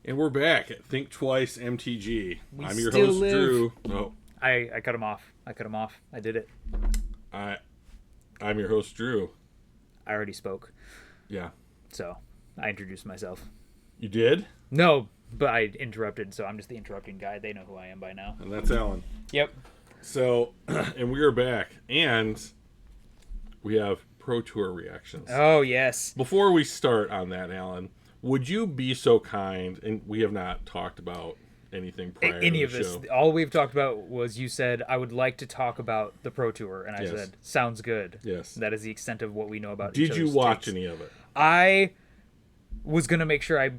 And we're back at Think Twice MTG. We I'm your still host, live. Drew. Oh, I cut him off. I did it. I'm your host, Drew. I already spoke, Yeah. so I introduced myself. You did? No, but I interrupted, so I'm just the interrupting guy. They know who I am by now. And that's Alan. Yep. So, and we are back. And we have Pro Tour reactions. Oh, yes. Before we start on that, Alan, would you be so kind, and we have not talked about anything prior Any to of the this. show. All we've talked about was you said, I would like to talk about the Pro Tour. And I Yes. said, sounds good. Yes. That is the extent of what we know about each Did you other's watch takes. any of it? I was going to make sure I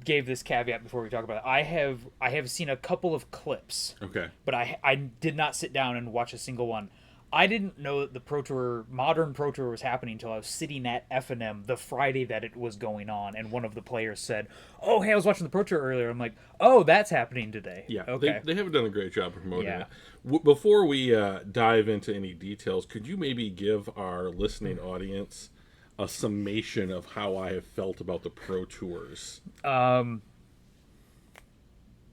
gave this caveat before we talk about it. I have seen a couple of clips. Okay. But I did not sit down and watch a single one. I didn't know that the Pro Tour, modern Pro Tour, was happening until I was sitting at F&M the Friday that it was going on, and one of the players said, "Oh, hey, I was watching the Pro Tour earlier." I'm like, "Oh, that's happening today." Yeah, Okay. they haven't done a great job promoting Yeah. it. Before we dive into any details, could you maybe give our listening audience a summation of how I have felt about the Pro Tours?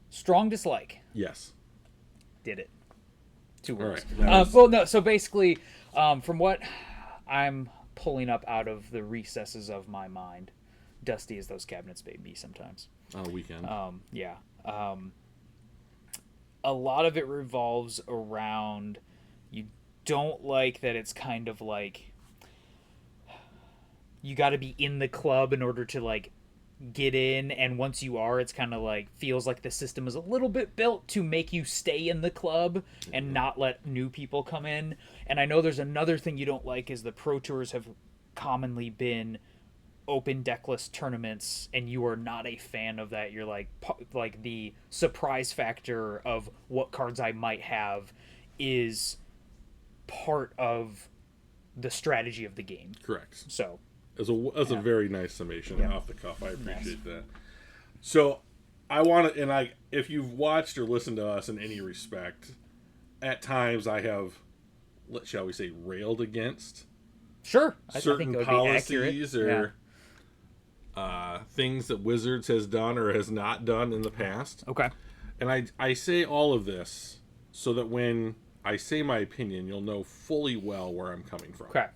Strong dislike. Yes. Did it. 2 words. All right, that was- Well, no. So basically, from what I'm pulling up out of the recesses of my mind, dusty as those cabinets may be sometimes. On a weekend. Yeah. A lot of it revolves around, you don't like that it's kind of like you got to be in the club in order to like get in, and once you are, it's kind of like feels like the system is a little bit built to make you stay in the club and not let new people come in. And I know there's another thing you don't like is the Pro Tours have commonly been open deckless tournaments, and you are not a fan of that. You're like the surprise factor of what cards I might have is part of the strategy of the game. Correct. So As a very nice summation Yeah. off the cuff. I appreciate that. So, I want to, and if you've watched or listened to us in any respect, at times I have, shall we say, railed against sure, I certain think it would be accurate. policies or things that Wizards has done or has not done in the past. Okay. And I say all of this so that when I say my opinion, you'll know fully well where I'm coming from. Okay.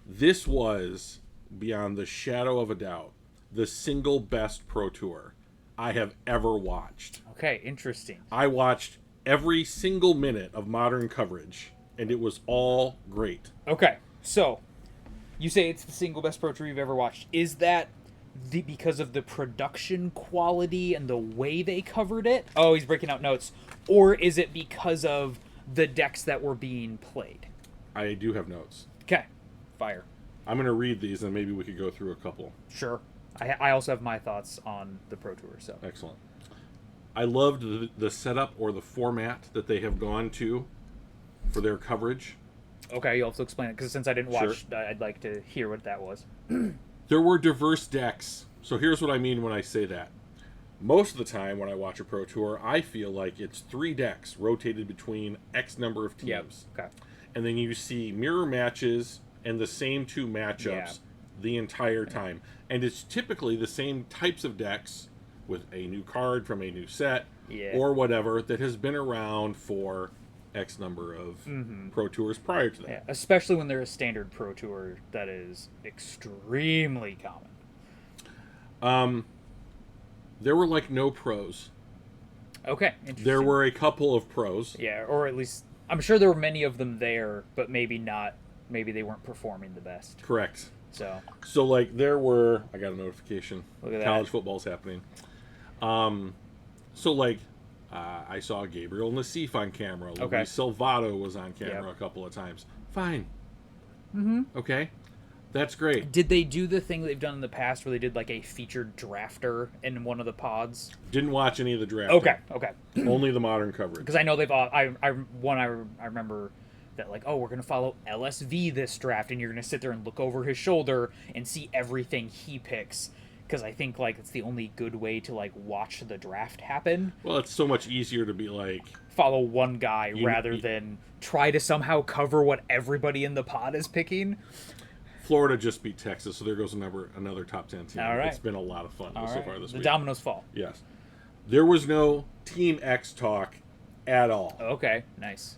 This was, beyond the shadow of a doubt, the single best Pro Tour I have ever watched. Okay, interesting. I watched every single minute of Modern coverage, and it was all great. Okay, so you say it's the single best Pro Tour you've ever watched. Is that because of the production quality and the way they covered it? Oh, he's breaking out notes. Or is it because of the decks that were being played? I do have notes. Okay, fire. I'm going to read these, and maybe we could go through a couple. Sure. I also have my thoughts on the Pro Tour, so. Excellent. I loved the setup or the format that they have gone to for their coverage. Okay, you'll have to explain it, because since I didn't watch, I'd like to hear what that was. There were diverse decks. So here's what I mean when I say that. Most of the time when I watch a Pro Tour, I feel like it's 3 decks rotated between X number of teams. Okay. And then you see mirror matches and the same 2 matchups Yeah. the entire time. And it's typically the same types of decks with a new card from a new set or whatever that has been around for X number of Pro Tours prior to that. Yeah, especially when they're a standard Pro Tour that is extremely common. There were like no pros. Okay, interesting. There were a couple of pros. Yeah, or at least I'm sure there were many of them there, but maybe not. Maybe they weren't performing the best. Correct. So like there were, I got a notification. Look at College that. football's happening. So like I saw Gabriel Nassif on camera. Okay. Luis Silvato was on camera Yep. a couple of times. Fine. Okay. That's great. did they do the thing they've done in the past where they did like a featured drafter in one of the pods? Didn't watch any of the draft. Okay. Only the Modern coverage. Because I know they've all. I remember that like, oh, we're gonna follow LSV this draft, and you're gonna sit there and look over his shoulder and see everything he picks. Because I think like it's the only good way to like watch the draft happen. Well, it's so much easier to be like, Follow one guy rather than try to somehow cover what everybody in the pod is picking. Florida just beat Texas, so there goes another top 10 team. All right. It's been a lot of fun so far this week. The dominoes fall. Yes. There was no Team X talk at all. Okay, nice.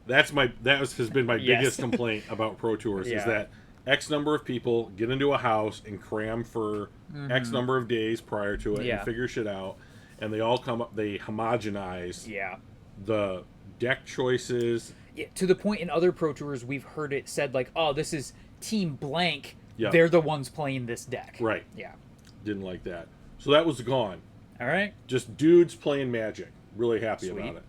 Has been my biggest complaint about Pro Tours is that X number of people get into a house and cram for X number of days prior to it and figure shit out, and they all come up, they homogenize the deck choices. Yeah, to the point in other Pro Tours we've heard it said like, oh, this is Team Blank, they're the ones playing this deck. Right. Yeah. Didn't like that. So that was gone. All right. Just dudes playing Magic. Really happy about it.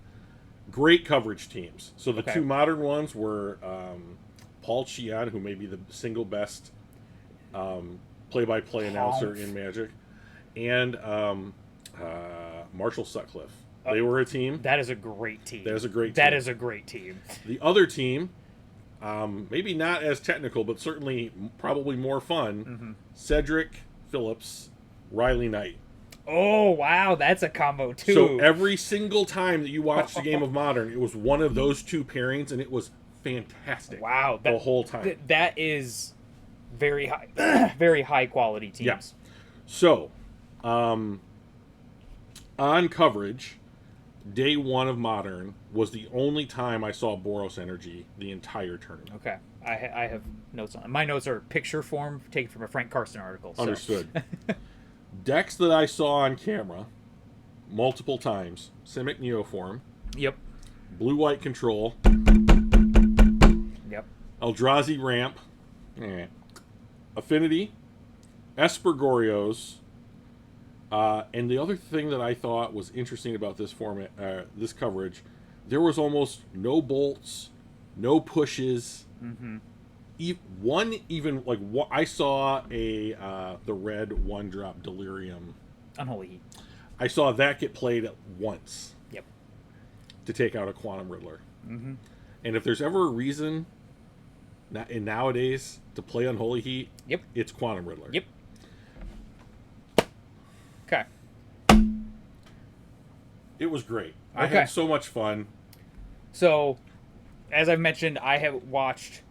Great coverage teams. So the two modern ones were Paul Cheon, who may be the single best play-by-play announcer in Magic, and Marshall Sutcliffe. They were a team. That is a great team. That is a great team. The other team, maybe not as technical, but certainly probably more fun, Cedric Phillips, Riley Knight. Oh, wow, that's a combo, too. So every single time that you watched the game of Modern, it was one of those two pairings, and it was fantastic. Wow. The whole time. That is very high, very high-quality teams. Yeah. So, on coverage, day one of Modern was the only time I saw Boros Energy the entire tournament. Okay. I have notes on it. My notes are picture form taken from a Frank Karsten article. So. Understood. Decks that I saw on camera multiple times: Simic Neoform. Yep. Blue-White Control. Yep. Eldrazi Ramp. Affinity. Esper Gorios. And the other thing that I thought was interesting about this format, this coverage, there was almost no bolts, no pushes. I saw the red 1-drop Delirium. Unholy Heat. I saw that get played at once. Yep. To take out a Quantum Riddler. And if there's ever a reason nowadays to play Unholy Heat, it's Quantum Riddler. Yep. Okay. It was great. I had so much fun. So, as I've mentioned, I have watched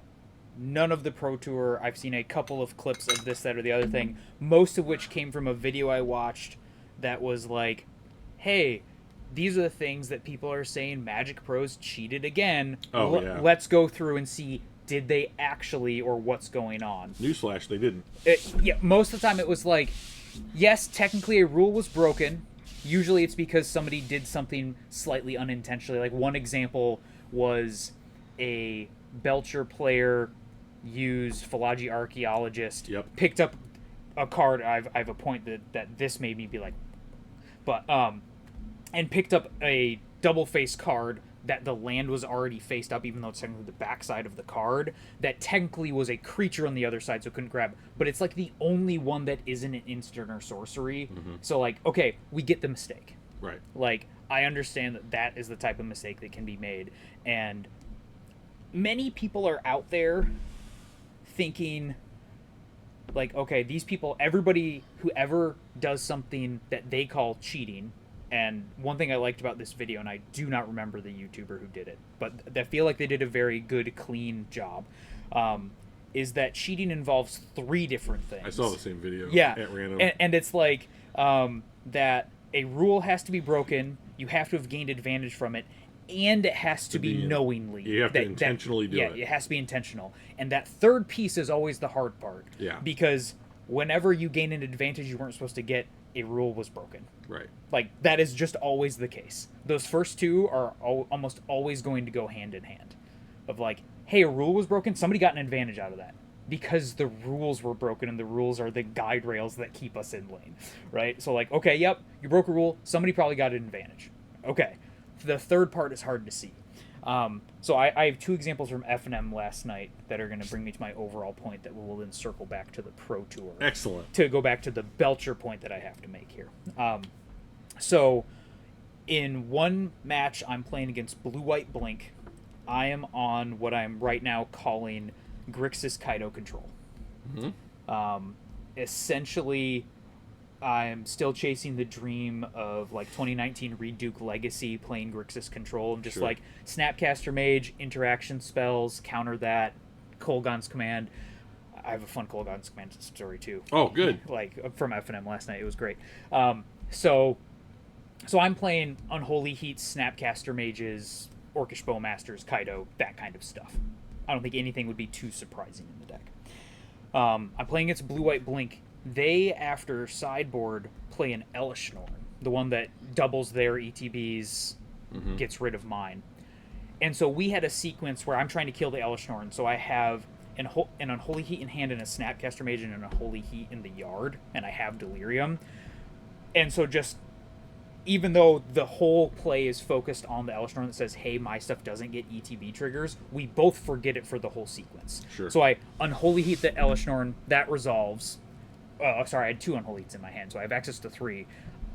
none of the Pro Tour. I've seen a couple of clips of this, that, or the other thing, most of which came from a video I watched that was like, hey, these are the things that people are saying Magic Pros cheated again. Let's go through and see, did they actually, or what's going on? Newsflash, they didn't. Most of the time it was like, yes, technically a rule was broken. Usually it's because somebody did something slightly unintentionally. Like one example was a Belcher player used Philology Archaeologist, picked up a card. I have a point that this made me be like, but and picked up a double face card that the land was already faced up, even though it's technically the backside of the card, that technically was a creature on the other side, so couldn't grab. But it's like the only one that isn't an instant or sorcery. So like, okay, we get the mistake. Right. Like, I understand that is the type of mistake that can be made. And many people are out there thinking, like, okay, these people, everybody who ever does something that they call cheating. And one thing I liked about this video, and I do not remember the YouTuber who did it, but I feel like they did a very good, clean job, is that cheating involves 3 different things. I saw the same video at random. And it's like that a rule has to be broken, you have to have gained advantage from it, and it has to be knowingly. You have to intentionally do it. Yeah, it has to be intentional. And that third piece is always the hard part. Yeah. Because whenever you gain an advantage you weren't supposed to get, a rule was broken. Right. Like, that is just always the case. Those first 2 are almost always going to go hand in hand. Of like, hey, a rule was broken, somebody got an advantage out of that. Because the rules were broken, and the rules are the guide rails that keep us in lane. Right? So like, okay, yep, you broke a rule, somebody probably got an advantage. Okay. The third part is hard to see. So I have 2 examples from F&M last night that are going to bring me to my overall point that will then circle back to the Pro Tour. Excellent. To go back to the Belcher point that I have to make here. So in one match, I'm playing against Blue-White Blink. I am on what I'm right now calling Grixis Kaido Control. Essentially, I'm still chasing the dream of like 2019 Reed Duke Legacy, playing Grixis Control. I'm just like Snapcaster Mage, interaction spells, counter that, Kolgon's Command. I have a fun Cold Guns Command story too. Oh, good. Like from FNM last night, it was great. So I'm playing Unholy Heat, Snapcaster Mages, Orcish Bowmasters, Kaido, that kind of stuff. I don't think anything would be too surprising in the deck. I'm playing against Blue White Blink. They, after sideboard, play an Elishnorn, the one that doubles their ETBs, gets rid of mine. And so we had a sequence where I'm trying to kill the Elishnorn, so I have an Unholy Heat in hand and a Snapcaster Mage and an Unholy Heat in the yard, and I have Delirium. And so just, even though the whole play is focused on the Elishnorn that says, hey, my stuff doesn't get ETB triggers, we both forget it for the whole sequence. Sure. So I Unholy Heat the Elishnorn, that resolves. Sorry, I had 2 Unholy Heats in my hand, so I have access to 3.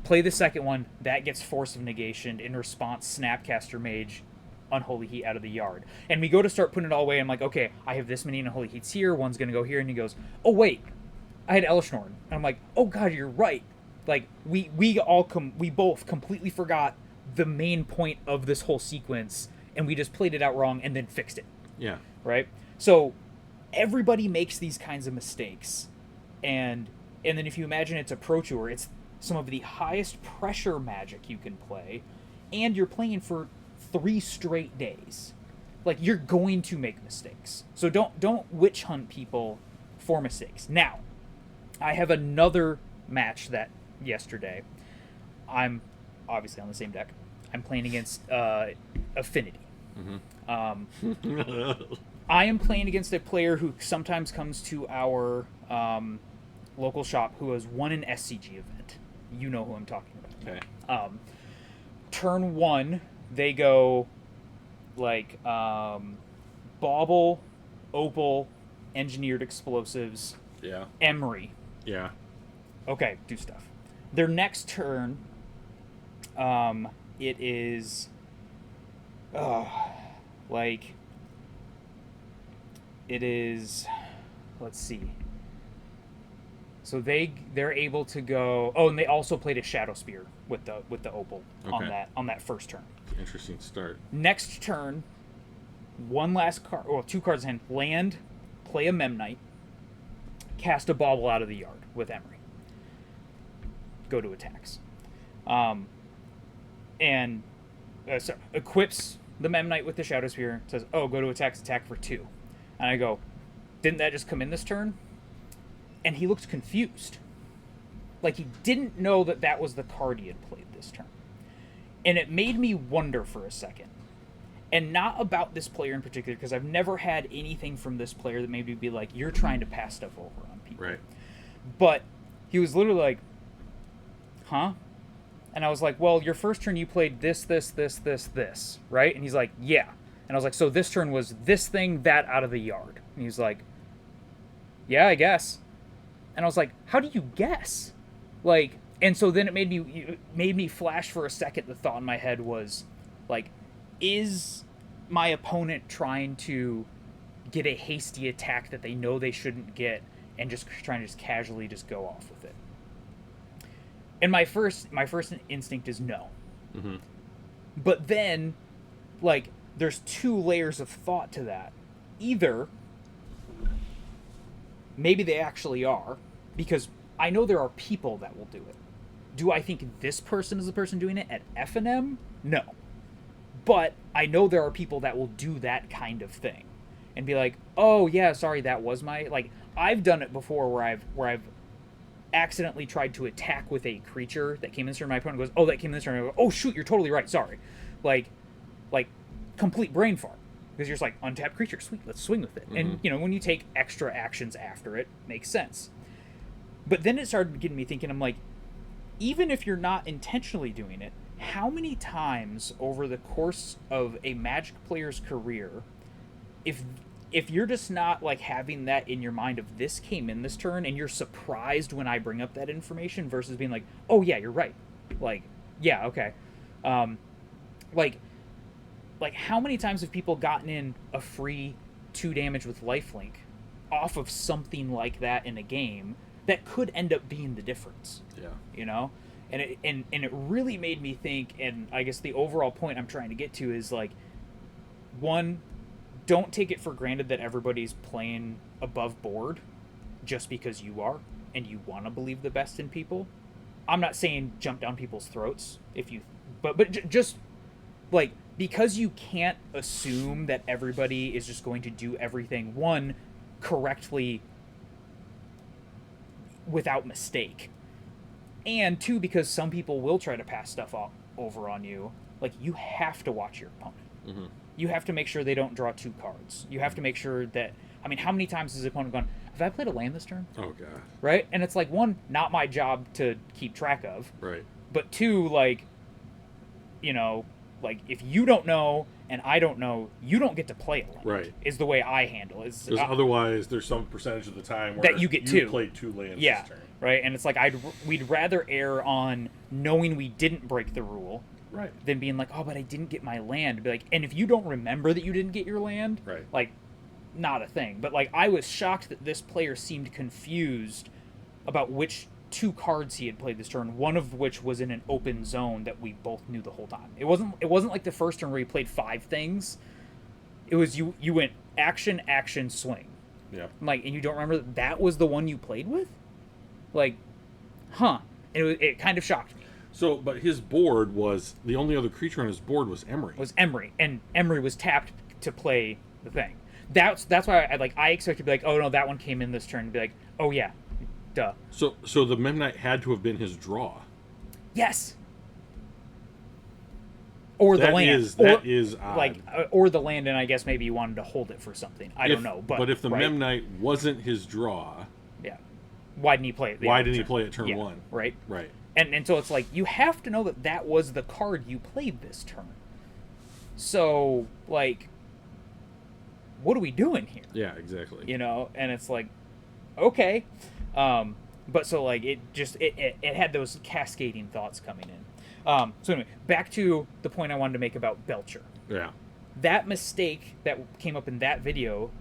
Play the second one, that gets Force of Negation. In response, Snapcaster Mage, Unholy Heat out of the yard. And we go to start putting it all away. I'm like, okay, I have this many Unholy Heats here. One's going to go here. And he goes, oh, wait, I had Elishnorn. And I'm like, oh, God, you're right. Like, we both completely forgot the main point of this whole sequence, and we just played it out wrong and then fixed it. Yeah. Right? So everybody makes these kinds of mistakes. And then if you imagine it's a Pro Tour, it's some of the highest pressure Magic you can play, and you're playing for 3 straight days. Like, you're going to make mistakes. So don't witch hunt people for mistakes. Now, I have another match that yesterday. I'm obviously on the same deck. I'm playing against Affinity. I am playing against a player who sometimes comes to our local shop who has won an SCG event. You know who I'm talking about. Okay. Turn 1, they go like Bauble, Opal, Engineered Explosives, Yeah. Emery. Yeah. Okay, do stuff. Their next turn, it is it is, let's see. So they're able to go. Oh, and they also played a Shadow Spear with the Opal on that first turn. Interesting start. Next turn, one last card, well, 2 cards in hand. Land, play a Memnite, cast a Bauble out of the yard with Emery. Go to attacks. So equips the Memnite with the Shadow Spear. Says, oh, go to attacks, attack for 2. And I go, didn't that just come in this turn? And he looked confused. Like he didn't know that was the card he had played this turn. And it made me wonder for a second. And not about this player in particular, because I've never had anything from this player that made me be like, you're trying to pass stuff over on people. Right. But he was literally like, huh? And I was like, well, your first turn you played this, right? And he's like, yeah. And I was like, so this turn was this thing, that out of the yard. And he's like, yeah, I guess. And I was like, how do you guess? Like, and so then it made me flash for a second. The thought in my head was, like, is my opponent trying to get a hasty attack that they know they shouldn't get and just trying to just casually just go off with it? And my first instinct is no. Mm-hmm. But then, like, there's 2 layers of thought to that. Either maybe they actually are, because I know there are people that will do it. Do I think this person is the person doing it at FNM? No. But I know there are people that will do that kind of thing and be like, oh yeah, sorry, that was my, like, I've done it before where I've accidentally tried to attack with a creature that came in this turn. My opponent goes, oh, that came in this turn. I go, oh shoot, you're totally right, sorry. Like complete brain fart. Because you're just like, untapped creature, sweet, let's swing with it. Mm-hmm. And, you know, when you take extra actions after it, makes sense. But then it started getting me thinking, I'm like, even if you're not intentionally doing it, how many times over the course of a Magic player's career, if you're just not, like, having that in your mind of this came in this turn, and you're surprised when I bring up that information versus being like, oh, yeah, you're right. Like, yeah, okay. Like, how many times have people gotten in a free 2 damage with lifelink off of something like that in a game that could end up being the difference? Yeah. You know? And it really made me think, and I guess the overall point I'm trying to get to is, like, 1, don't take it for granted that everybody's playing above board. just because you are and you want to believe the best in people. I'm not saying jump down people's throats if you, but just like, because you can't assume that everybody is just going to do everything, one, correctly without mistake, and two, because some people will try to pass stuff over on you. Like, you have to watch your opponent. Mm-hmm. You have to make sure they don't draw 2 cards. You have to make sure that, I mean, how many times has the opponent gone, have I played a land this turn? Oh, God. Right? And it's like, one, not my job to keep track of. Right. But two, like, you know, like, if you don't know and I don't know, you don't get to play a land. Right. Is the way I handle it. Because otherwise, there's some percentage of the time where that you get 2. Played 2 lands yeah, this turn. Right? And it's like, we'd rather err on knowing we didn't break the rule. Right. Than being like, oh, but I didn't get my land. Be like, and if you don't remember that you didn't get your land, right, like, not a thing. But like, I was shocked that this player seemed confused about which 2 cards he had played this turn. One of which was in an open zone that we both knew the whole time. It wasn't like the first turn where he played 5 things. It was you went action, action, swing. Yeah. Like, and you don't remember that was the one you played with? Like, huh? It kind of shocked me. So, but his board was, the only other creature on his board was Emery. And Emery was tapped to play the thing. That's why I expected to be like, oh no, that one came in this turn, and be like, oh yeah, duh. So the Memnite had to have been his draw. Yes. Or the land. That is odd. Like, or the land, and I guess maybe you wanted to hold it for something. I don't know, but if the Memnite wasn't his draw, yeah, why didn't he play it? Why didn't he play it turn 1? Right. Right. And so it's like, you have to know that that was the card you played this turn. So, like, what are we doing here? Yeah, exactly. You know, and it's like, okay. But so, like, it had those cascading thoughts coming in. So anyway, back to the point I wanted to make about Belcher. Yeah. That mistake that came up in that video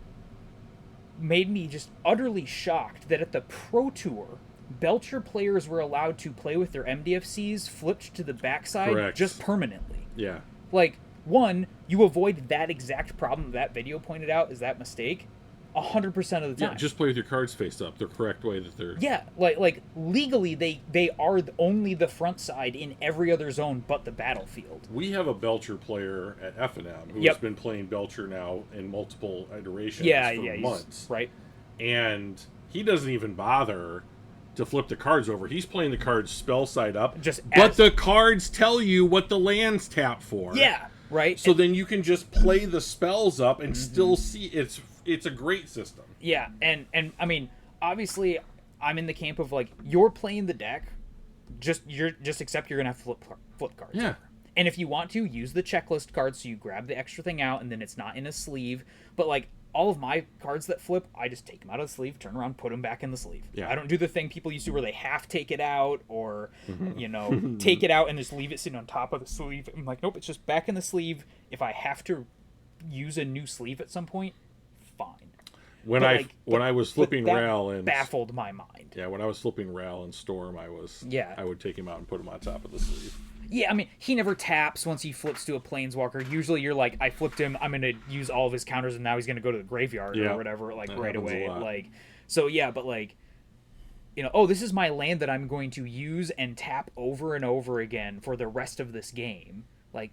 made me just utterly shocked that at the Pro Tour, Belcher players were allowed to play with their MDFCs flipped to the backside. Correct. Just permanently. Yeah. Like, one, you avoid that exact problem that video pointed out is that mistake 100% of the time. Yeah, just play with your cards face up, the correct way that they're... Yeah, like legally they are only the front side in every other zone but the battlefield. We have a Belcher player at F&M who has been playing Belcher now in multiple iterations for months. Right. And he doesn't even bother to flip the cards over. He's playing the cards spell side up. But the cards tell you what the lands tap for. Yeah, right. So then you can just play the spells up and still see it's a great system. Yeah, and I mean, obviously I'm in the camp of like, you're playing the deck, just accept you're gonna have to flip cards. Yeah. Over. And if you want to, use the checklist card so you grab the extra thing out and then it's not in a sleeve. But like, all of my cards that flip, I just take them out of the sleeve, turn around, put them back in the sleeve. Yeah. I don't do the thing people used to where they half take it out or, you know, take it out and just leave it sitting on top of the sleeve. I'm like, nope, it's just back in the sleeve. If I have to use a new sleeve at some point, fine. When I was flipping Ral and baffled my mind. Yeah, when I was flipping Ral and Storm, I would take him out and put him on top of the sleeve. Yeah, I mean, he never taps once he flips to a Planeswalker. Usually you're like, I flipped him, I'm going to use all of his counters, and now he's going to go to the graveyard or whatever, like, right away. Like, so, yeah, but, like, you know, oh, this is my land that I'm going to use and tap over and over again for the rest of this game. Like,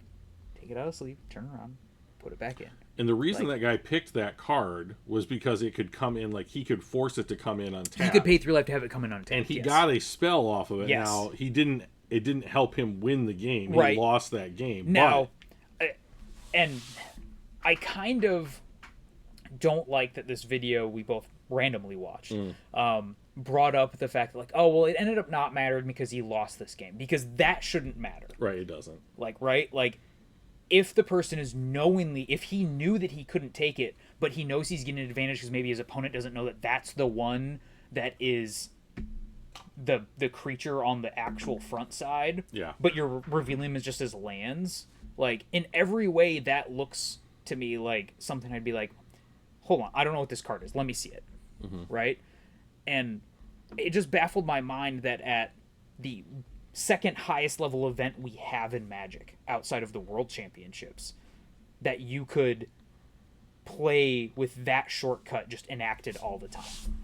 take it out of sleeve, turn around, put it back in. And the reason that guy picked that card was because it could come in, like, he could force it to come in on tap. He could pay 3 life to have it come in on tap. And he got a spell off of it. Yes. Now, it didn't help him win the game. Right. He lost that game. Now, and I kind of don't like that this video we both randomly watched brought up the fact that, like, oh, well, it ended up not mattering because he lost this game. Because that shouldn't matter. Right, it doesn't. Like, right? Like, if the person is knowingly, if he knew that he couldn't take it, but he knows he's getting an advantage because maybe his opponent doesn't know that that's the one that is the creature on the actual front side, but you're revealing him as just as lands, like, in every way that looks to me like something I'd be like, hold on, I don't know what this card is, let me see it. Right? And it just baffled my mind that at the second highest level event we have in Magic outside of the World Championships, that you could play with that shortcut just enacted all the time.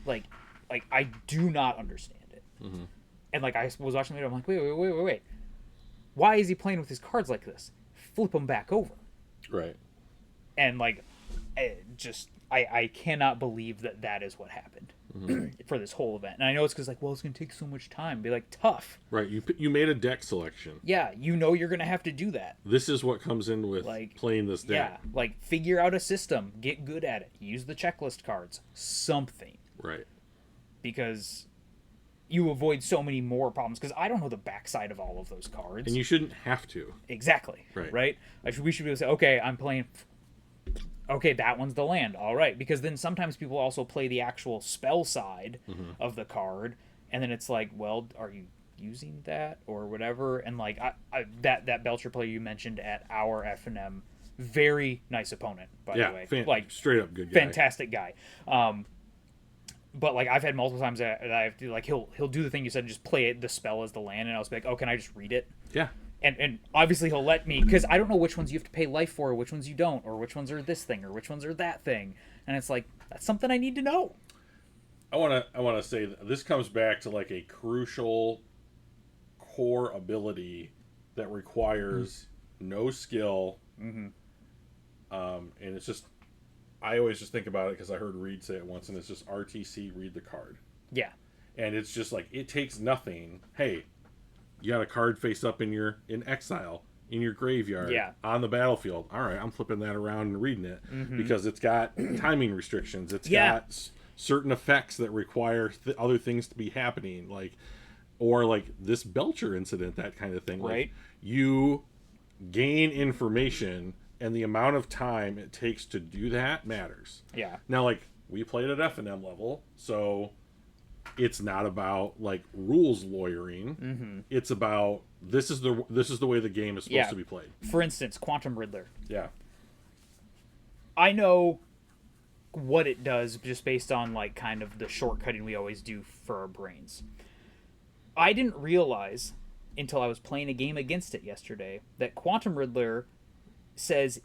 like I do not understand it. Mm-hmm. And like I was watching the video, I'm like, wait, why is he playing with his cards like this? Flip them back over. Right. And like, I cannot believe that is what happened for this whole event. And I know it's because like, well, it's gonna take so much time. Be like, tough. Right. You made a deck selection. Yeah, you know you're gonna have to do that. This is what comes in with like, playing this deck. Yeah, like figure out a system, get good at it, use the checklist cards, something. Right. Because you avoid so many more problems. Because I don't know the backside of all of those cards. And you shouldn't have to. Exactly. Right. We should be able to say, okay, I'm playing. Okay, that one's the land. All right, because then sometimes people also play the actual spell side of the card, and then it's like, well, are you using that or whatever? And like that Belcher player you mentioned at our F&M, very nice opponent, by the way. Like straight up good guy. Fantastic guy. But like I've had multiple times that I have to like he'll do the thing you said and just play the spell as the land, and I'll be like, oh, can I just read it? Yeah. And obviously he'll let me, because I don't know which ones you have to pay life for, or which ones you don't, or which ones are this thing, or which ones are that thing, and it's like, that's something I need to know. I wanna say that this comes back to like a crucial core ability that requires no skill, and it's just, I always just think about it because I heard Reed say it once, and it's just RTC, read the card. Yeah. And it's just like, it takes nothing. Hey, you got a card face up in exile, in your graveyard, on the battlefield. All right, I'm flipping that around and reading it because it's got timing restrictions. It's got certain effects that require other things to be happening, or like this Belcher incident, that kind of thing. Right. Like, you gain information, and the amount of time it takes to do that matters. Yeah. Now, like, we played at F&M level, so it's not about like rules lawyering. It's about this is the way the game is supposed to be played. For instance, Quantum Riddler. Yeah. I know what it does just based on like kind of the shortcutting we always do for our brains. I didn't realize until I was playing a game against it yesterday that Quantum Riddler says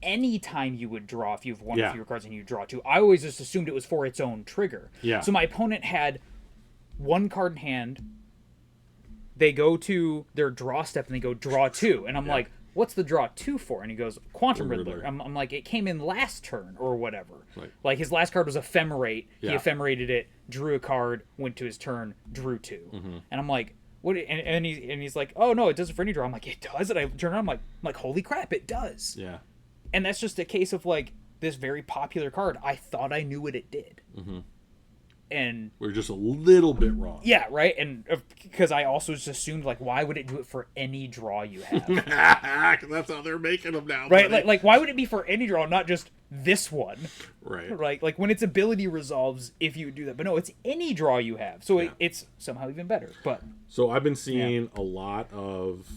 anytime you would draw, if you have one or fewer cards and you draw two. I always just assumed it was for its own trigger. Yeah. So my opponent had one card in hand. They go to their draw step and they go draw two. And I'm like, what's the draw two for? And he goes, Quantum Riddler. I'm like, it came in last turn or whatever. Right. Like his last card was Ephemerate. He ephemerated it, drew a card, went to his turn, drew two. And I'm like, what? And he's like, oh no, it does it for any draw. I'm like, it does? And I turn around, I'm like, holy crap, it does. Yeah. And that's just a case of like this very popular card. I thought I knew what it did. And we're just a little bit wrong. Yeah, right. And because I also just assumed like, why would it do it for any draw you have? That's how they're making them now, right? Like why would it be for any draw, not just this one? Right. Right. Like when its ability resolves, if you do that, but no, it's any draw you have. So it's somehow even better. But so I've been seeing a lot of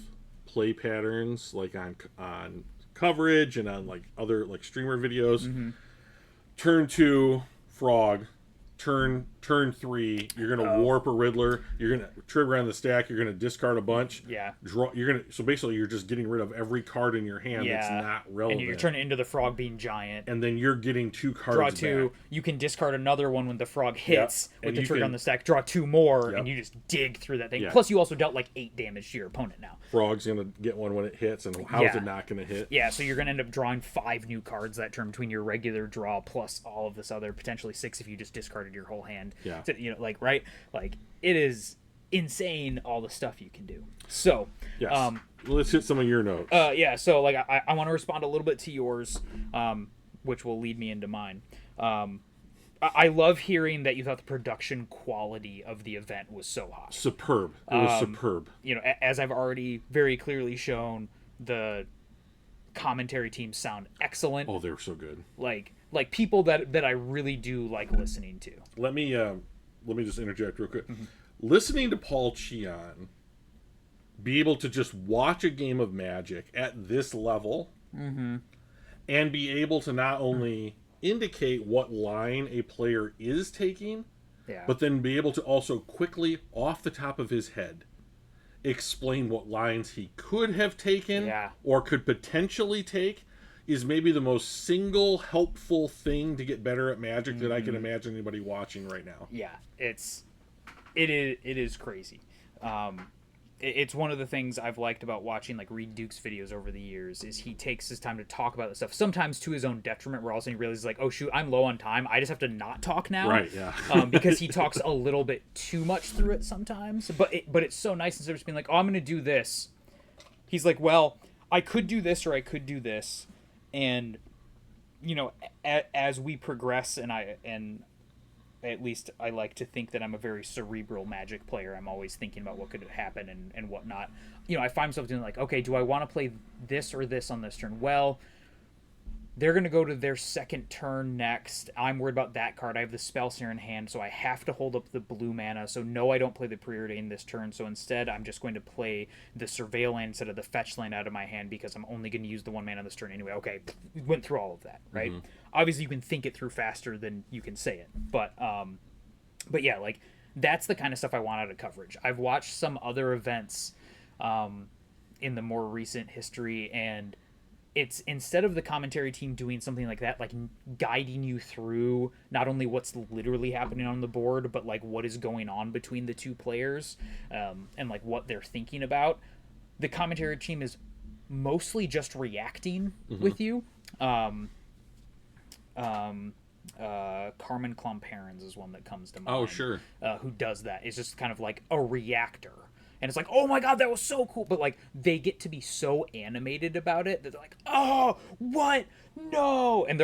play patterns like on coverage and on like other like streamer videos. Turn 2 frog, turn 3 you're gonna warp a Riddler, you're gonna trigger on the stack, you're gonna discard a bunch, draw, so basically you're just getting rid of every card in your hand that's not relevant, and you're turning into the frog being giant, and then you're getting 2 cards draw 2 back. You can discard another one when the frog hits with the trigger on the stack, draw 2 more, and you just dig through that thing. Plus you also dealt like 8 damage to your opponent now. Frog's gonna get one when it hits, and how's it not gonna hit? So you're gonna end up drawing 5 new cards that turn between your regular draw plus all of this other, potentially 6 if you just discarded your whole hand. So, you know, like, right? Like, it is insane all the stuff you can do. So, let's hit some of your notes. So, like, I want to respond a little bit to yours, which will lead me into mine. I love hearing that you thought the production quality of the event was so high. Superb. It was superb. You know, as I've already very clearly shown, the commentary teams sound excellent. Oh, they're so good. Like people that I really do like listening to. Let me just interject real quick. Listening to Paul Cheon be able to just watch a game of Magic at this level and be able to not only indicate what line a player is taking, but then be able to also quickly, off the top of his head, explain what lines he could have taken or could potentially take is maybe the most single helpful thing to get better at Magic that I can imagine anybody watching right now. Yeah, it is crazy. It's one of the things I've liked about watching like Reed Duke's videos over the years is he takes his time to talk about this stuff, sometimes to his own detriment, where all of a sudden he realizes like, oh shoot, I'm low on time, I just have to not talk now. Right, yeah. Because he talks a little bit too much through it sometimes. But it's so nice instead of just being like, oh, I'm going to do this. He's like, well, I could do this or I could do this. And, you know, as we progress, and at least I like to think that I'm a very cerebral Magic player. I'm always thinking about what could happen and whatnot. You know, I find myself doing like, okay, do I want to play this or this on this turn? Well, they're going to go to their second turn next. I'm worried about that card. I have the Spellseer in hand, so I have to hold up the blue mana. So no, I don't play the Preordain this turn. So instead, I'm just going to play the Surveil land instead of the Fetch land out of my hand because I'm only going to use the 1 mana this turn anyway. Okay, went through all of that, right? Mm-hmm. Obviously, you can think it through faster than you can say it. But yeah, like, that's the kind of stuff I want out of coverage. I've watched some other events in the more recent history, and it's instead of the commentary team doing something like that, like guiding you through not only what's literally happening on the board, but like what is going on between the two players, and like what they're thinking about. The commentary team is mostly just reacting with you. Carmen Klomparens is one that comes to mind. Oh, sure. Who does that? It's just kind of like a reactor. And it's like, oh my god, that was so cool. But, like, they get to be so animated about it that they're like, oh, what? No. And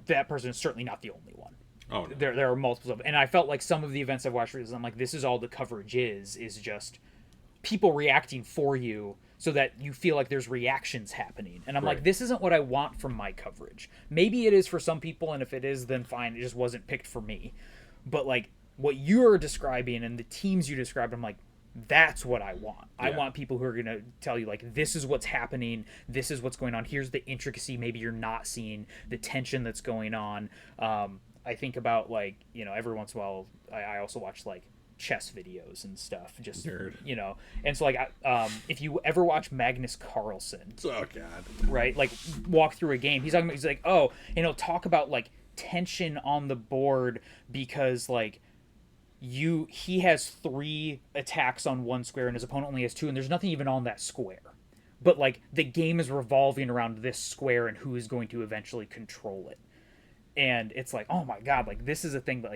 that person is certainly not the only one. Oh, no. There are multiples of them. And I felt like some of the events I've watched, I'm like, this is all the coverage is just people reacting for you so that you feel like there's reactions happening. And I'm like, this isn't what I want from my coverage. Maybe it is for some people, and if it is, then fine. It just wasn't picked for me. But, like, what you're describing and the teams you described, I'm like, that's what I want. Yeah. I want people who are going to tell you, like, this is what's happening. This is what's going on. Here's the intricacy maybe you're not seeing, the tension that's going on. I think about, like, you know, every once in a while, I also watch, like, chess videos and stuff. Just, Nerd. You know. And so, like, if you ever watch Magnus Carlsen. Oh, God. Right? Like, walk through a game. He's like, oh, and he'll talk about, like, tension on the board because, like, he has 3 attacks on 1 square and his opponent only has 2, and there's nothing even on that square. But, like, the game is revolving around this square and who is going to eventually control it. And it's like, oh my god, like, this is a thing that,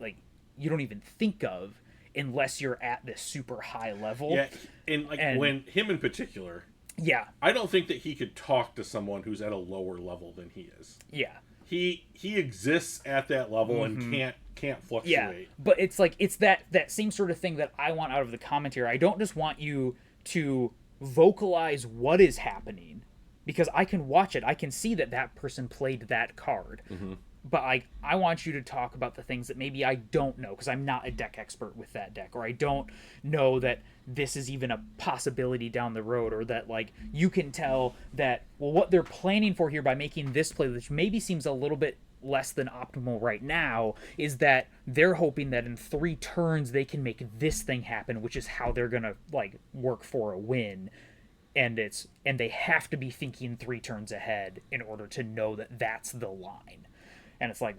like you don't even think of unless you're at this super high level. Yeah, and when him in particular, yeah, I don't think that he could talk to someone who's at a lower level than he is. Yeah. He exists at that level and can't fluctuate. Yeah, but it's like it's that same sort of thing that I want out of the commentary. I don't just want you to vocalize what is happening because I can watch it. I can see that person played that card. But I want you to talk about the things that maybe I don't know because I'm not a deck expert with that deck, or I don't know that this is even a possibility down the road, or that, like, you can tell that, well, what they're planning for here by making this play, which maybe seems a little bit less than optimal right now, is that they're hoping that in 3 turns they can make this thing happen, which is how they're gonna, like, work for a win. And they have to be thinking 3 turns ahead in order to know that that's the line. And it's like,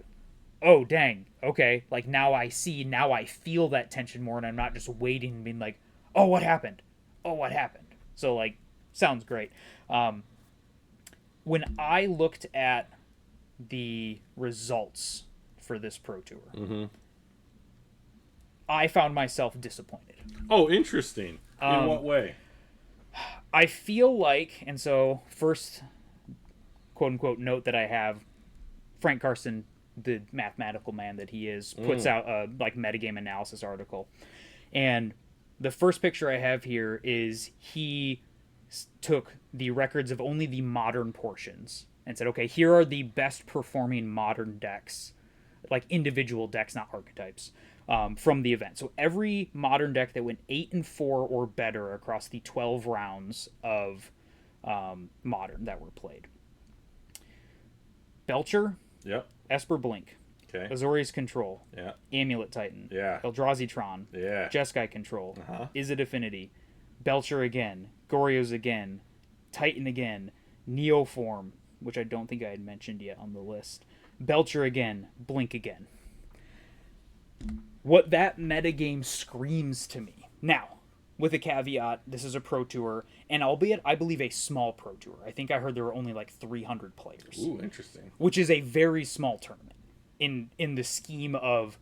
oh, dang, okay. Like, now I feel that tension more, and I'm not just waiting and being like, oh, what happened? Oh, what happened? So, like, sounds great. When I looked at the results for this Pro Tour, I found myself disappointed. Oh, interesting. In what way? I feel like, and so first quote-unquote note that I have, Frank Carson, the mathematical man that he is, puts out a like metagame analysis article. And the first picture I have here is he took the records of only the modern portions and said, okay, here are the best performing modern decks, like individual decks, not archetypes, from the event. So every modern deck that went 8-4 or better across the 12 rounds of modern that were played. Belcher. Yep. Esper Blink. Okay. Azorius Control. Yeah. Amulet Titan. Yeah. Eldrazi Tron. Yeah. Jeskai Control. Izzet Affinity. Belcher again. Goryo's again. Titan again. Neoform. which I don't think I had mentioned yet on the list. Belcher again, Blink again. What that metagame screams to me. Now, with a caveat, this is a Pro Tour, and albeit, I believe, a small Pro Tour. I think I heard there were only like 300 players. Ooh, interesting. Which is a very small tournament in the scheme of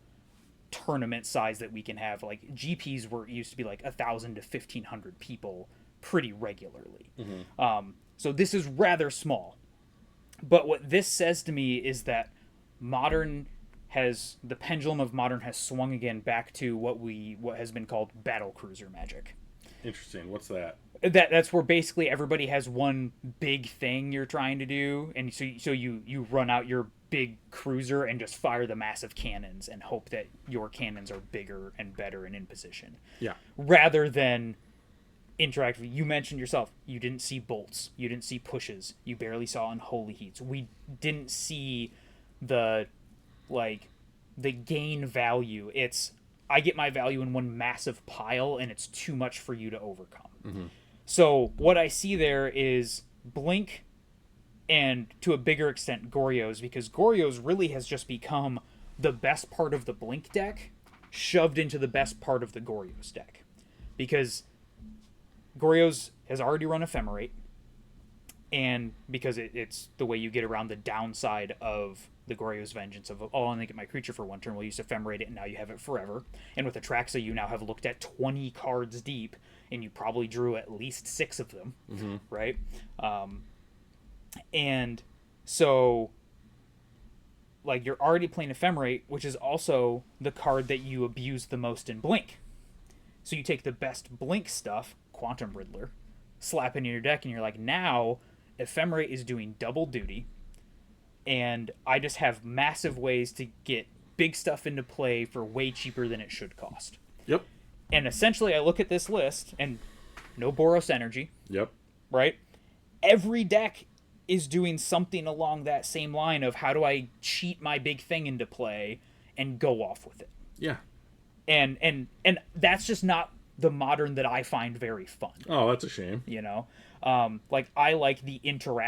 tournament size that we can have. Like, GPs used to be like 1,000 to 1,500 people pretty regularly. Mm-hmm. So this is rather small. But what this says to me is that the pendulum of Modern has swung again back to what has been called battle cruiser magic. Interesting. What's that? That's where basically everybody has one big thing you're trying to do, and so you run out your big cruiser and just fire the massive cannons and hope that your cannons are bigger and better and in position. Yeah. Rather than interactive. You mentioned yourself, you didn't see bolts, you didn't see pushes, you barely saw unholy heats. We didn't see the gain value. It's, I get my value in one massive pile and it's too much for you to overcome. Mm-hmm. So what I see there is Blink and to a bigger extent Goryo's, because Goryo's really has just become the best part of the Blink deck shoved into the best part of the Goryo's deck. Because Goryo's has already run Ephemerate, and because it's the way you get around the downside of the Goryo's Vengeance of, oh, I only get my creature for one turn, well, you used to Ephemerate it, and now you have it forever. And with Atraxa, you now have looked at 20 cards deep, and you probably drew at least 6 of them, mm-hmm. right? And so, like, you're already playing Ephemerate, which is also the card that you abuse the most in Blink. So you take the best Blink stuff, Quantum Riddler, slap it in your deck, and you're like, now Ephemerate is doing double duty, and I just have massive ways to get big stuff into play for way cheaper than it should cost. Yep. And essentially, I look at this list, and no Boros Energy. Yep. Right? Every deck is doing something along that same line of how do I cheat my big thing into play and go off with it. Yeah. And that's just not the Modern that I find very fun. Oh, that's a shame. You know? Like, I like the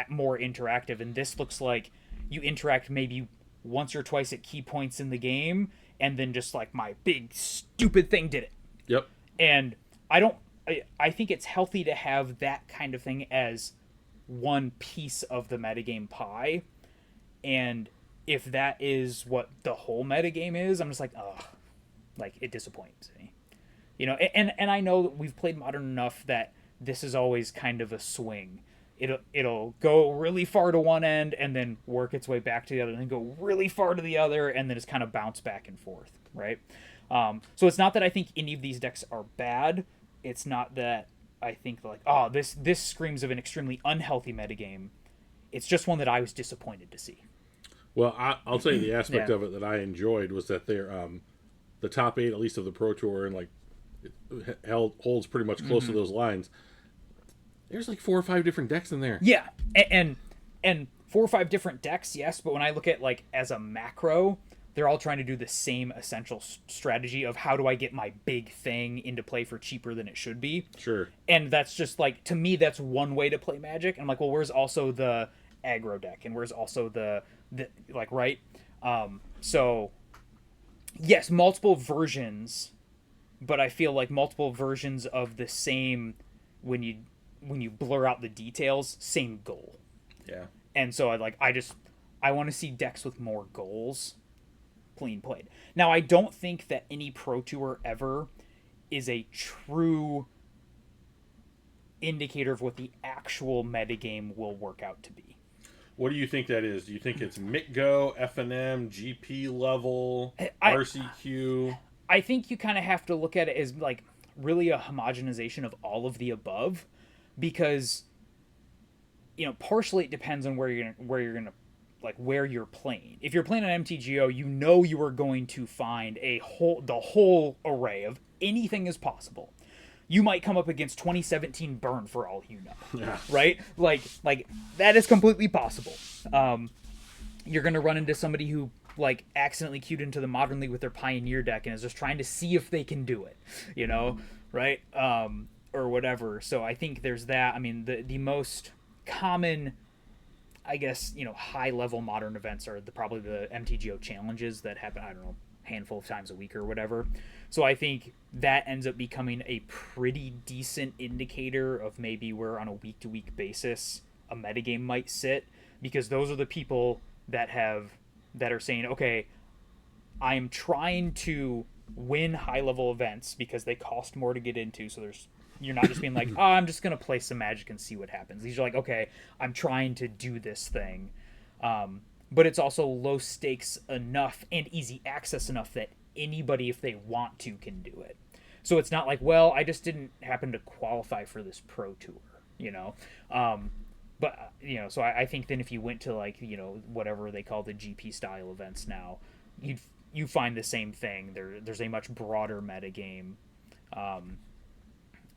more interactive, and this looks like you interact maybe once or twice at key points in the game, and then just like my big stupid thing did it. Yep. And I think it's healthy to have that kind of thing as one piece of the metagame pie. And if that is what the whole metagame is, I'm just like, ugh. Like, it disappoints me. You know, and I know that we've played Modern enough that this is always kind of a swing. It'll go really far to one end and then work its way back to the other, and then go really far to the other, and then it's kind of bounce back and forth, right? So it's not that I think any of these decks are bad. It's not that I think like, oh, this screams of an extremely unhealthy metagame. It's just one that I was disappointed to see. Well, I'll tell you the aspect of it that I enjoyed was that they're the top 8, at least of the Pro Tour, and like it holds pretty much close to those lines. There's like 4 or 5 different decks in there. Yeah, and 4 or 5 different decks, yes. But when I look at like as a macro, they're all trying to do the same essential strategy of how do I get my big thing into play for cheaper than it should be. Sure. And that's just like, to me, that's one way to play Magic. And I'm like, well, where's also the aggro deck, and where's also the like, right? So yes, multiple versions, but I feel like multiple versions of the same when you blur out the details, same goal. Yeah. And so I want to see decks with more goals clean played. Now, I don't think that any Pro Tour ever is a true indicator of what the actual metagame will work out to be. What do you think that is? Do you think it's MITGO, FNM, GP level, RCQ? I think you kind of have to look at it as like really a homogenization of all of the above, because you know, partially it depends on where you're gonna like where you're playing. If you're playing on MTGO, you know you are going to find the whole array of anything is possible. You might come up against 2017 Burn for all you know, yeah. Right? Like that is completely possible. You're gonna run into somebody who like accidentally queued into the Modern League with their Pioneer deck and is just trying to see if they can do it, you know, right? Or whatever. So I think there's that. I mean, the most common I guess, high level modern events are probably the MTGO challenges that happen, I don't know, handful of times a week or whatever. So I think that ends up becoming a pretty decent indicator of maybe where on a week to week basis a metagame might sit, because those are the people that are saying, okay, I'm trying to win high level events because they cost more to get into. So you're not just being like, oh, I'm just gonna play some Magic and see what happens. These are like, okay, I'm trying to do this thing, but it's also low stakes enough and easy access enough that anybody, if they want to, can do it. So it's not like, well, I just didn't happen to qualify for this pro tour, but so I think then if you went to like whatever they call the GP style events now, you find the same thing. There's a much broader metagame.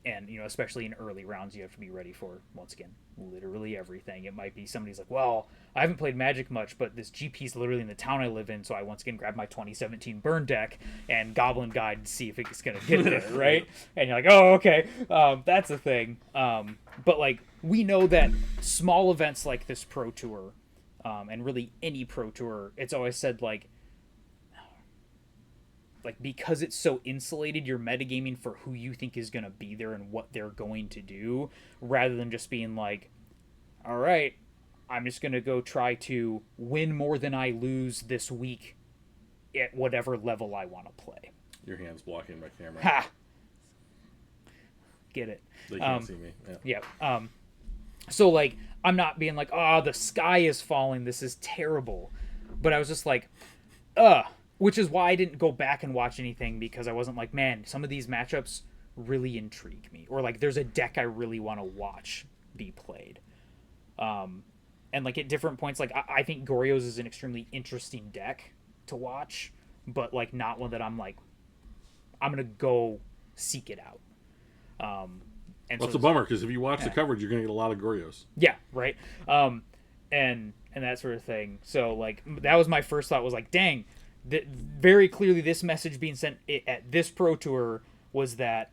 And especially in early rounds, you have to be ready for, once again, literally everything. It might be somebody's like, well, I haven't played Magic much, but this GP's literally in the town I live in, so I once again grab my 2017 burn deck and Goblin Guide to see if it's gonna get there, right? And you're like, oh, okay, that's a thing. But like, we know that small events like this Pro Tour, and really any Pro Tour, it's always said like because it's so insulated, you're metagaming for who you think is going to be there and what they're going to do, rather than just being like, all right, I'm just going to go try to win more than I lose this week at whatever level I want to play. Your hand's blocking my camera. Ha! Get it. They can't see me. Yeah. So like, I'm not being like, oh, the sky is falling, this is terrible. But I was just like, which is why I didn't go back and watch anything, because I wasn't like, man, some of these matchups really intrigue me, or like there's a deck I really want to watch be played. And like at different points, like I think Goryo's is an extremely interesting deck to watch, but like not one that I'm like, I'm gonna go seek it out. And well, it's a bummer, because if you watch the coverage, you're gonna get a lot of Goryos. Yeah, right. And that sort of thing. So like that was my first thought, was like, dang. Very clearly this message being sent at this Pro Tour was that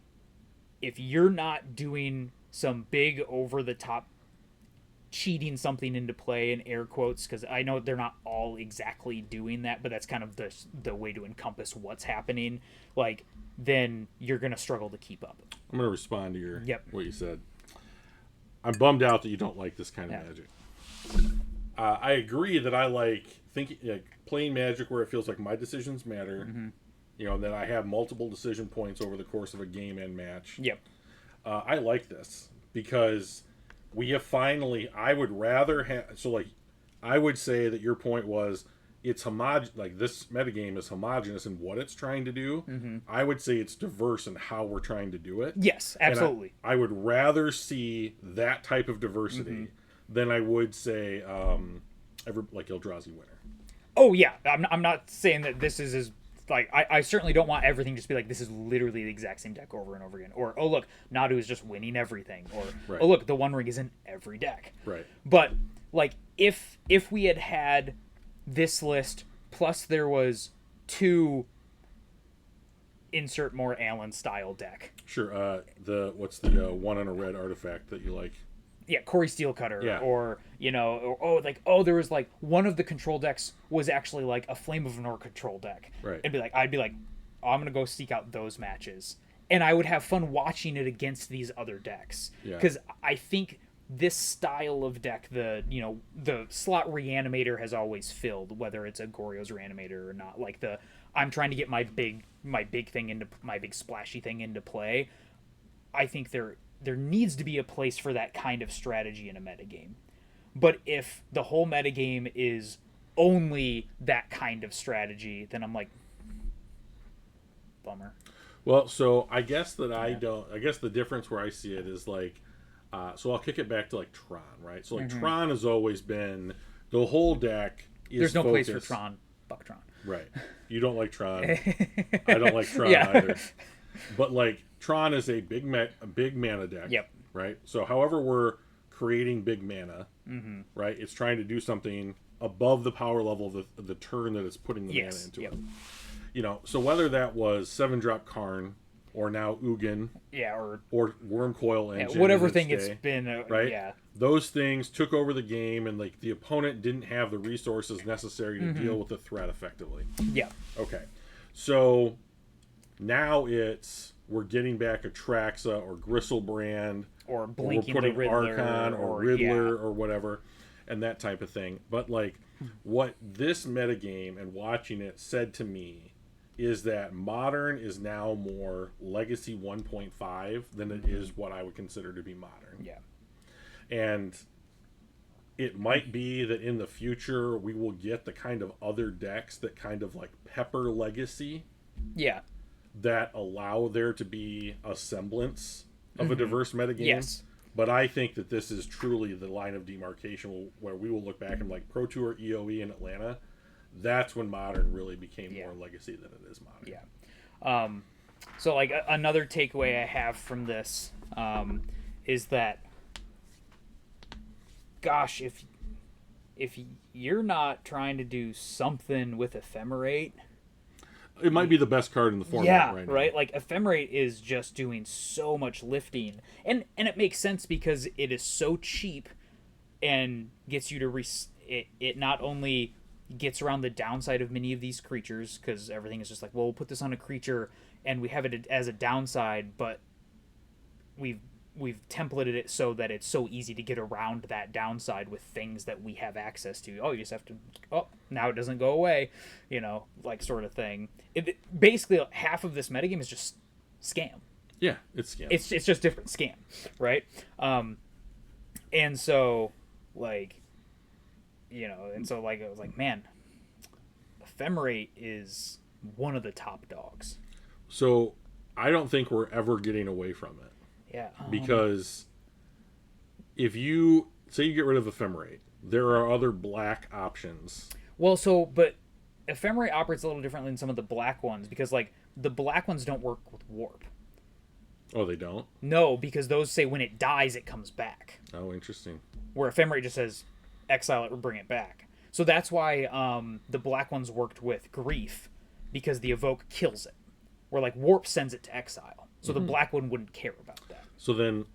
if you're not doing some big over-the-top cheating something into play, in air quotes, because I know they're not all exactly doing that, but that's kind of the way to encompass what's happening, like, then you're going to struggle to keep up. I'm going to respond to what you said. I'm bummed out that you don't like this kind of Magic. I agree that I like playing Magic where it feels like my decisions matter. Mm-hmm. That I have multiple decision points over the course of a game and match. Yep. I like this because we have finally. I would rather have. So like, I would say that your point was it's like this metagame is homogenous in what it's trying to do. Mm-hmm. I would say it's diverse in how we're trying to do it. Yes, absolutely. I would rather see that type of diversity than I would say Eldrazi winner. Oh yeah, I'm not saying that this is as like I certainly don't want everything just be like this is literally the exact same deck over and over again, or oh look, Nadu is just winning everything, or oh look, the One Ring is in every deck. Right. But like if we had this list plus there was two insert more Allen style deck. Sure. What's the one in a red artifact that you like? Yeah, Corey Steelcutter, or there was like one of the control decks was actually like a Flame of Nor control deck, right? And I'd be like, oh, I'm gonna go seek out those matches, and I would have fun watching it against these other decks, because I think this style of deck, the slot Reanimator has always filled, whether it's a Goryo's Reanimator or not. Like I'm trying to get my big thing into my big splashy thing into play. I think there needs to be a place for that kind of strategy in a metagame. But if the whole metagame is only that kind of strategy, then I'm like, bummer. Well, so I guess that I guess the difference where I see it is like, so I'll kick it back to like Tron, right? So like Tron has always been, the whole deck is There's no focused. place for Tron. Fuck Tron. Right. You don't like Tron. I don't like Tron either. But like, Tron is a big mana deck. Yep. Right. So however we're creating big mana, right? It's trying to do something above the power level of the turn that it's putting the mana into it. So whether that was 7-drop Karn, or now Ugin. Yeah, or Wormcoil Engine. Whatever thing it's been. Right? Yeah. Those things took over the game, and like the opponent didn't have the resources necessary to deal with the threat effectively. Yeah. Okay. So now we're getting back a Traxa or Gristlebrand, or Blinking we're the putting Riddler, Archon or Riddler or whatever, and that type of thing. But like what this metagame and watching it said to me is that Modern is now more Legacy 1.5 than it is what I would consider to be Modern. Yeah. And it might be that in the future we will get the kind of other decks that kind of like pepper Legacy. Yeah. That allow there to be a semblance of a diverse metagame. Yes. But I think that this is truly the line of demarcation where we will look back and like Pro Tour, EoE, and Atlanta. That's when Modern really became more Legacy than it is Modern. Yeah. So like another takeaway I have from this is that, gosh, if you're not trying to do something with Ephemerate, it might be the best card in the format right now. Right? Like Ephemerate is just doing so much lifting, and it makes sense because it is so cheap and gets you to it not only gets around the downside of many of these creatures, because everything is just like, well, we'll put this on a creature and we have it as a downside, but we've templated it so that it's so easy to get around that downside with things that we have access to. Oh, you just have to, now it doesn't go away, like sort of thing. Basically half of this metagame is just scam. Yeah, it's scam. It's just different scam, right? And so like, and so like, I was like, man, Ephemerate is one of the top dogs. So I don't think we're ever getting away from it. Yeah. Because if you say you get rid of Ephemerate, there are other black options. Well, but Ephemerate operates a little differently than some of the black ones, because like the black ones don't work with warp. Oh, they don't? No, because those say when it dies, it comes back. Oh, interesting. Where Ephemerate just says exile it or bring it back. So that's why the black ones worked with Grief, because the evoke kills it. Where like warp sends it to exile. So the black one wouldn't care about that. So then,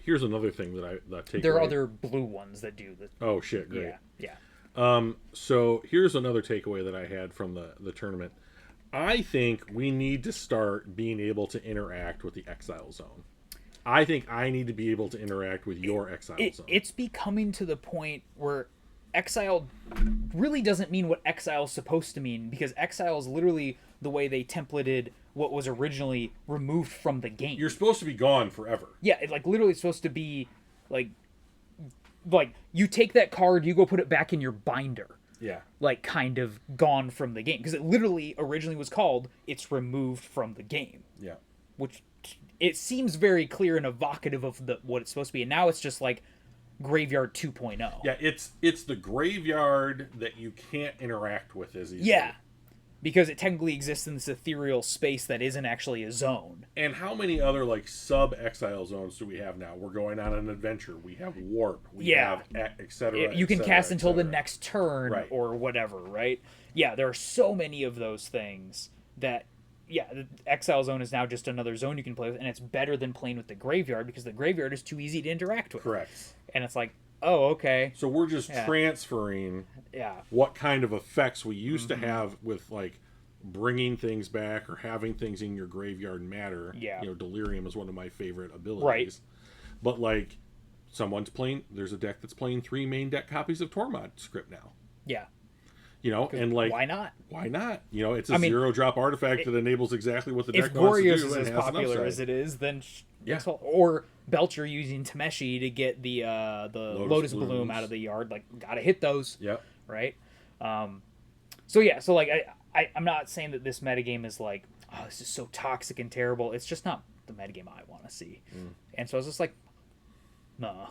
here's another thing that I take. There are other blue ones that do this. Oh shit! Great. Yeah. So here's another takeaway that I had from the tournament. I think we need to start being able to interact with the exile zone. I think I need to be able to interact with your exile zone. It's becoming to the point where exile really doesn't mean what exile is supposed to mean, because exile is literally the way they templated what was originally removed from the game. You're supposed to be gone forever. Yeah, it like literally supposed to be like you take that card, you go put it back in your binder. Yeah. Like kind of gone from the game, because it literally originally was called it's removed from the game. Yeah. Which it seems very clear and evocative of what it's supposed to be, and now it's just like Graveyard 2.0. Yeah, it's the graveyard that you can't interact with as easily. Yeah. Because it technically exists in this ethereal space that isn't actually a zone. And how many other like sub-exile zones do we have now? We're going on an adventure. We have warp. We have etc. You can cast until the next turn, right, or whatever, right? Yeah, there are so many of those things that, the exile zone is now just another zone you can play with, and it's better than playing with the graveyard, because the graveyard is too easy to interact with. Correct. And it's like, oh, okay. So we're just transferring what kind of effects we used to have with like bringing things back or having things in your graveyard matter. Yeah. Delirium is one of my favorite abilities. Right. But like there's a deck that's playing 3 main deck copies of Tormod script now. Yeah. And like why not? Why not? It's a 0-drop artifact that enables exactly what the deck wants to do. If Gorios is as popular as it is, then or Belcher using Tameshi to get the Lotus Bloom out of the yard, like gotta hit those. Yep. Right. So like I'm not saying that this metagame is like, oh, this is so toxic and terrible. It's just not the metagame I want to see. And so I was just like, nah.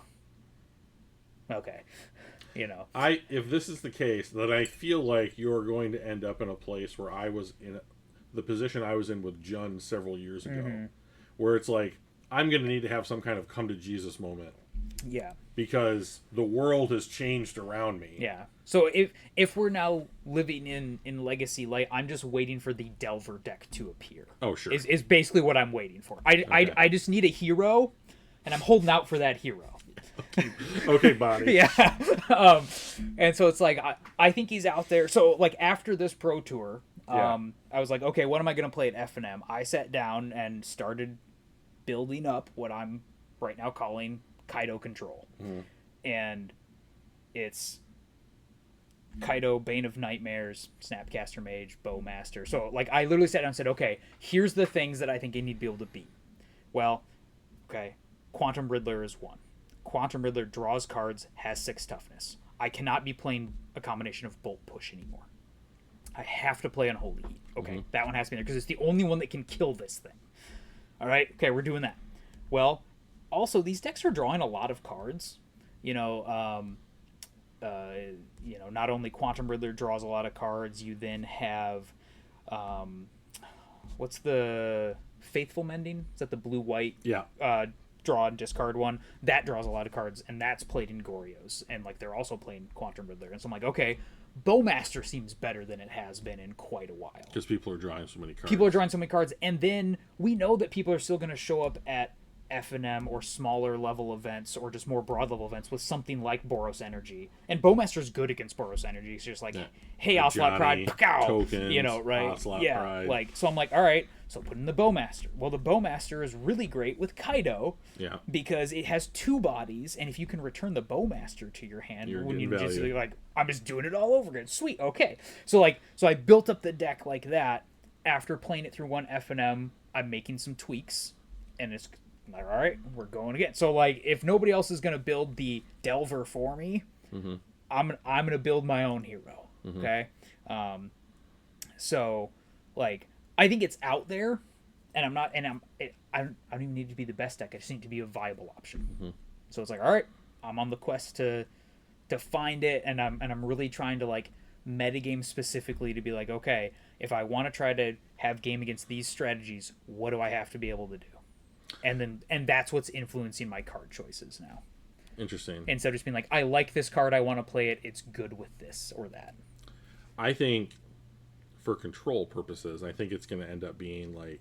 Okay. If this is the case, then I feel like you're going to end up in a place where I was in the position I was in with Jun several years ago, where it's like, I'm going to need to have some kind of come to Jesus moment Yeah. Because the world has changed around me. Yeah. So if we're now living in Legacy Light, I'm just waiting for the Delver deck to appear. Oh, sure. Is basically what I'm waiting for. I just need a hero, and I'm holding out for that hero. Okay, Bonnie. Yeah. And so it's like I think he's out there. So like after this Pro Tour, I was like, okay, what am I going to play at F&M? I sat down and started building up what I'm right now calling Kaido Control. Mm-hmm. And it's Kaido, Bane of Nightmares, Snapcaster Mage, Bowmaster. So like I literally sat down and said, okay, here's the things that I think I need to be able to beat. Well, okay, Quantum Riddler is one. Quantum Riddler draws cards, has 6 toughness. I cannot be playing a combination of Bolt Push anymore. I have to play Unholy Heat. Okay, that one has to be there because it's the only one that can kill this thing. All right, okay, we're doing that. Well, also these decks are drawing a lot of cards. Not only Quantum Riddler draws a lot of cards, you then have, what's the Faithful Mending? Is that the blue-white? Yeah. Draw and discard one? That draws a lot of cards, and that's played in Gorios, and like they're also playing Quantum Riddler, and so I'm like, okay, Bowmaster seems better than it has been in quite a while. Because people are drawing so many cards. People are drawing so many cards, and then we know that people are still going to show up at F&M or smaller level events or just more broad level events with something like Boros Energy. And Bowmaster's good against Boros Energy. It's just like, hey, Ocelot Pride, pow! Tokens, right? Ocelot Pride. Like, so I'm like, all right, so put in the Bowmaster. Well, the Bowmaster is really great with Kaido because it has 2 bodies, and if you can return the Bowmaster to your hand, when you just like, I'm just doing it all over again. Sweet, okay. So I built up the deck like that. After playing it through one F&M, I'm making some tweaks, and it's like, all right, we're going again. So like, if nobody else is going to build the Delver for me, I'm going to build my own hero. Okay. So like, I think it's out there, and I don't even need to be the best deck. I just need to be a viable option. So it's like, all right, I'm on the quest to find it. And I'm really trying to like metagame specifically to be like, okay, if I want to try to have game against these strategies, what do I have to be able to do? And that's what's influencing my card choices now. Interesting. Instead of just being like, I like this card, I want to play it, it's good with this or that. I think for control purposes, I think it's going to end up being like,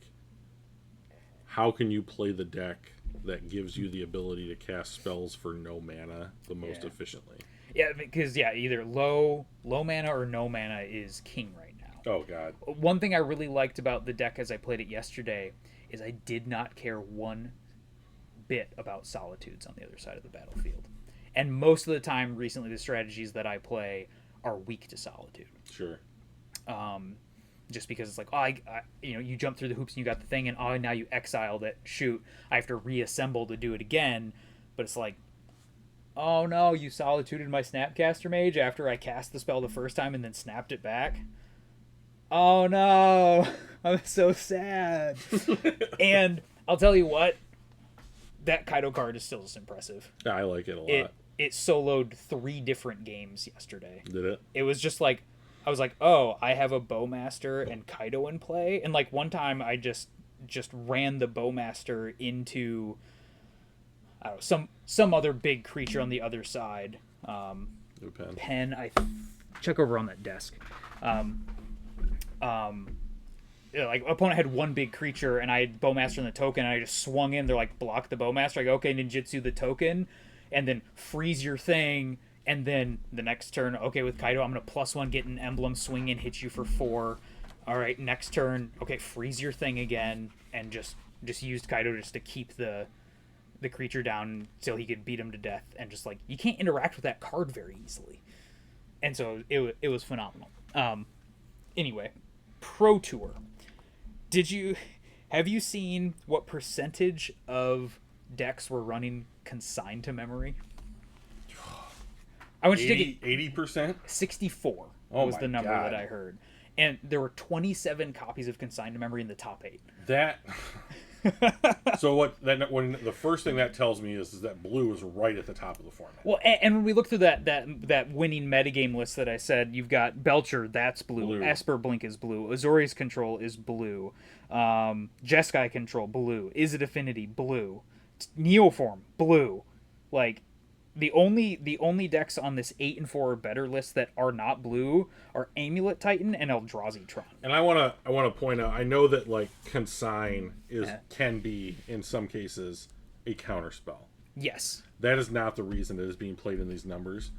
how can you play the deck that gives you the ability to cast spells for no mana the most efficiently? Yeah, because either low mana or no mana is king right now. Oh god. One thing I really liked about the deck as I played it yesterday is I did not care one bit about Solitudes on the other side of the battlefield. And most of the time recently the strategies that I play are weak to Solitude. Sure. Just because it's like, you jump through the hoops and you got the thing, and now you exiled it. Shoot, I have to reassemble to do it again. But it's like, oh no, you Solituded my Snapcaster Mage after I cast the spell the first time and then snapped it back. Oh no, I'm so sad. And I'll tell you what, that Kaido card is still just impressive. I like it a lot. It soloed 3 different games yesterday. Did it? It was just like, I was like, oh, I have a Bowmaster and Kaido in play. And like one time I just ran the Bowmaster into I don't know, some other big creature on the other side. Pen. Check over on that desk. Like opponent had one big creature and I had Bowmaster in the token and I just swung in. They're like, block the Bowmaster. I go, okay, ninjutsu the token, and then freeze your thing. And then the next turn, okay, with Kaido, I'm gonna +1, get an emblem, swing and hit you for 4. All right, next turn, okay, freeze your thing again, and just used Kaido just to keep the creature down till he could beat him to death. And just like, you can't interact with that card very easily. And so it was phenomenal. Anyway, Pro Tour. Have you seen what percentage of decks were running consigned to memory? I want you to take 80%? 64 was the number that I heard. And there were 27 copies of consigned to memory in the top 8. That So when the first thing that tells me is that blue is right at the top of the format. Well, and when we look through that winning metagame list that I said, you've got Belcher, that's blue. Esper Blink is blue. Azorius Control is blue. Jeskai Control, blue. Is it Affinity, blue. Neoform, blue. Like, the only decks on this 8 and 4 or better list that are not blue are Amulet Titan and Eldrazi Tron. And I wanna point out, I know that like Consign can be in some cases a counterspell. Yes. That is not the reason it is being played in these numbers.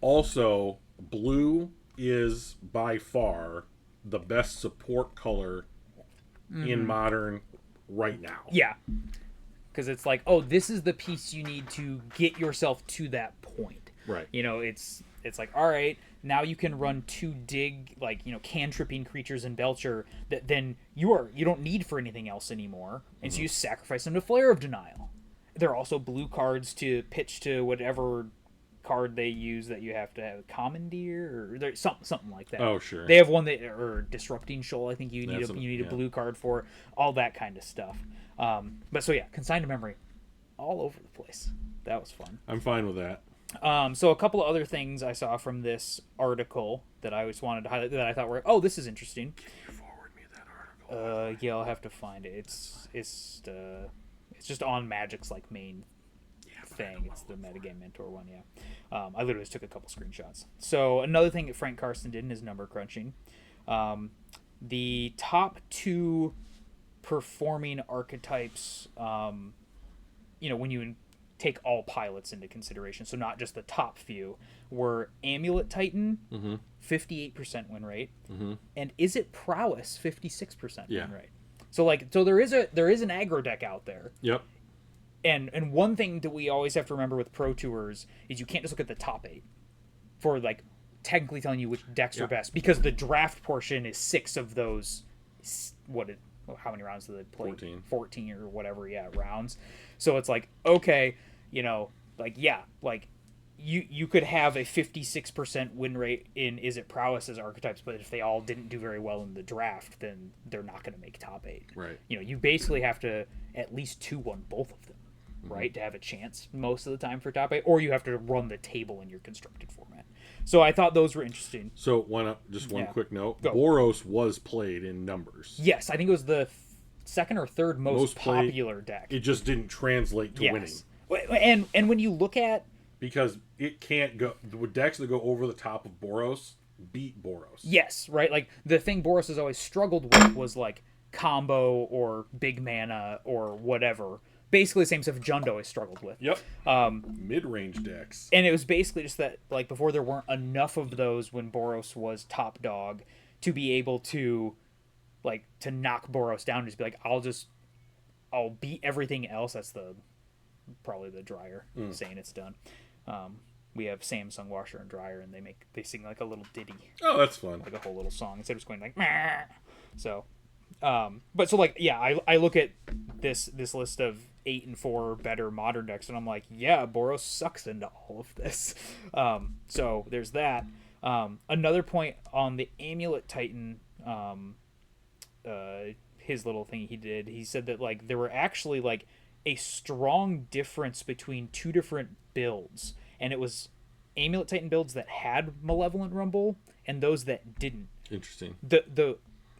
Also, blue is by far the best support color in Modern right now. Yeah. Because it's like, oh, this is the piece you need to get yourself to that point. Right. You know, it's like, all right, now you can run 2 dig, like, you know, cantripping creatures in Belcher that then you don't need for anything else anymore. And so you sacrifice them to Flare of Denial. There are also blue cards to pitch to whatever card they use that you have to have Commandeer or there's something like that. Oh, sure. They have one that, or Disrupting Shoal, I think you need a yeah. blue card for, all that kind of stuff. But so yeah, Consigned to Memory, all over the place. That was fun. I'm fine with that. So a couple of other things I saw from this article that I just wanted to highlight that I thought were, oh, this is interesting. Can you forward me that article? Yeah, I'll have to find it. It's just on Magic's like main thing. It's the Metagame Mentor one, yeah. I literally just took a couple screenshots. So another thing that Frank Karsten did in his number crunching, the top 2 performing archetypes, you know, when you take all pilots into consideration, so not just the top few, were Amulet Titan, 58% win rate, and Is It Prowess, 56% win rate. So there is an aggro deck out there. Yep. And one thing that we always have to remember with Pro Tours is you can't just look at the top 8 for like technically telling you which decks are best, because the draft portion is 6 of those. How many rounds do they play? 14 or whatever, rounds. So it's like, okay, you know, like, yeah, like you could have a 56% win rate in Is It Prowess as archetypes, but if they all didn't do very well in the draft, then they're not going to make top 8. Right. You know, you basically have to at least 2-1 both of them, right, to have a chance most of the time for top 8, or you have to run the table in your constructed format. So I thought those were interesting. So one quick note. Go. Boros was played in numbers. Yes, I think it was the second or third most popular deck. It just didn't translate to winning. And when you look at, because it can't go, the decks that go over the top of Boros beat Boros. Yes, right? Like, the thing Boros has always struggled with was, like, combo or big mana or whatever. Basically the same stuff Jundo has struggled with. Yep. Mid-range decks. And it was basically just that, like, before there weren't enough of those when Boros was top dog to be able to, like, to knock Boros down and just be like, I'll beat everything else. That's probably the dryer saying it's done. We have Samsung washer and dryer, and they sing like a little ditty. Oh, that's fun. Like a whole little song instead of just going like, meh. So, but so like, yeah, I look at this list of 8 and 4 better modern decks, and I'm like, yeah, Boros sucks into all of this. So there's that. Another point on the Amulet Titan, his little thing he did, he said that like there were actually like a strong difference between 2 different builds, and it was Amulet Titan builds that had Malevolent Rumble and those that didn't. Interesting.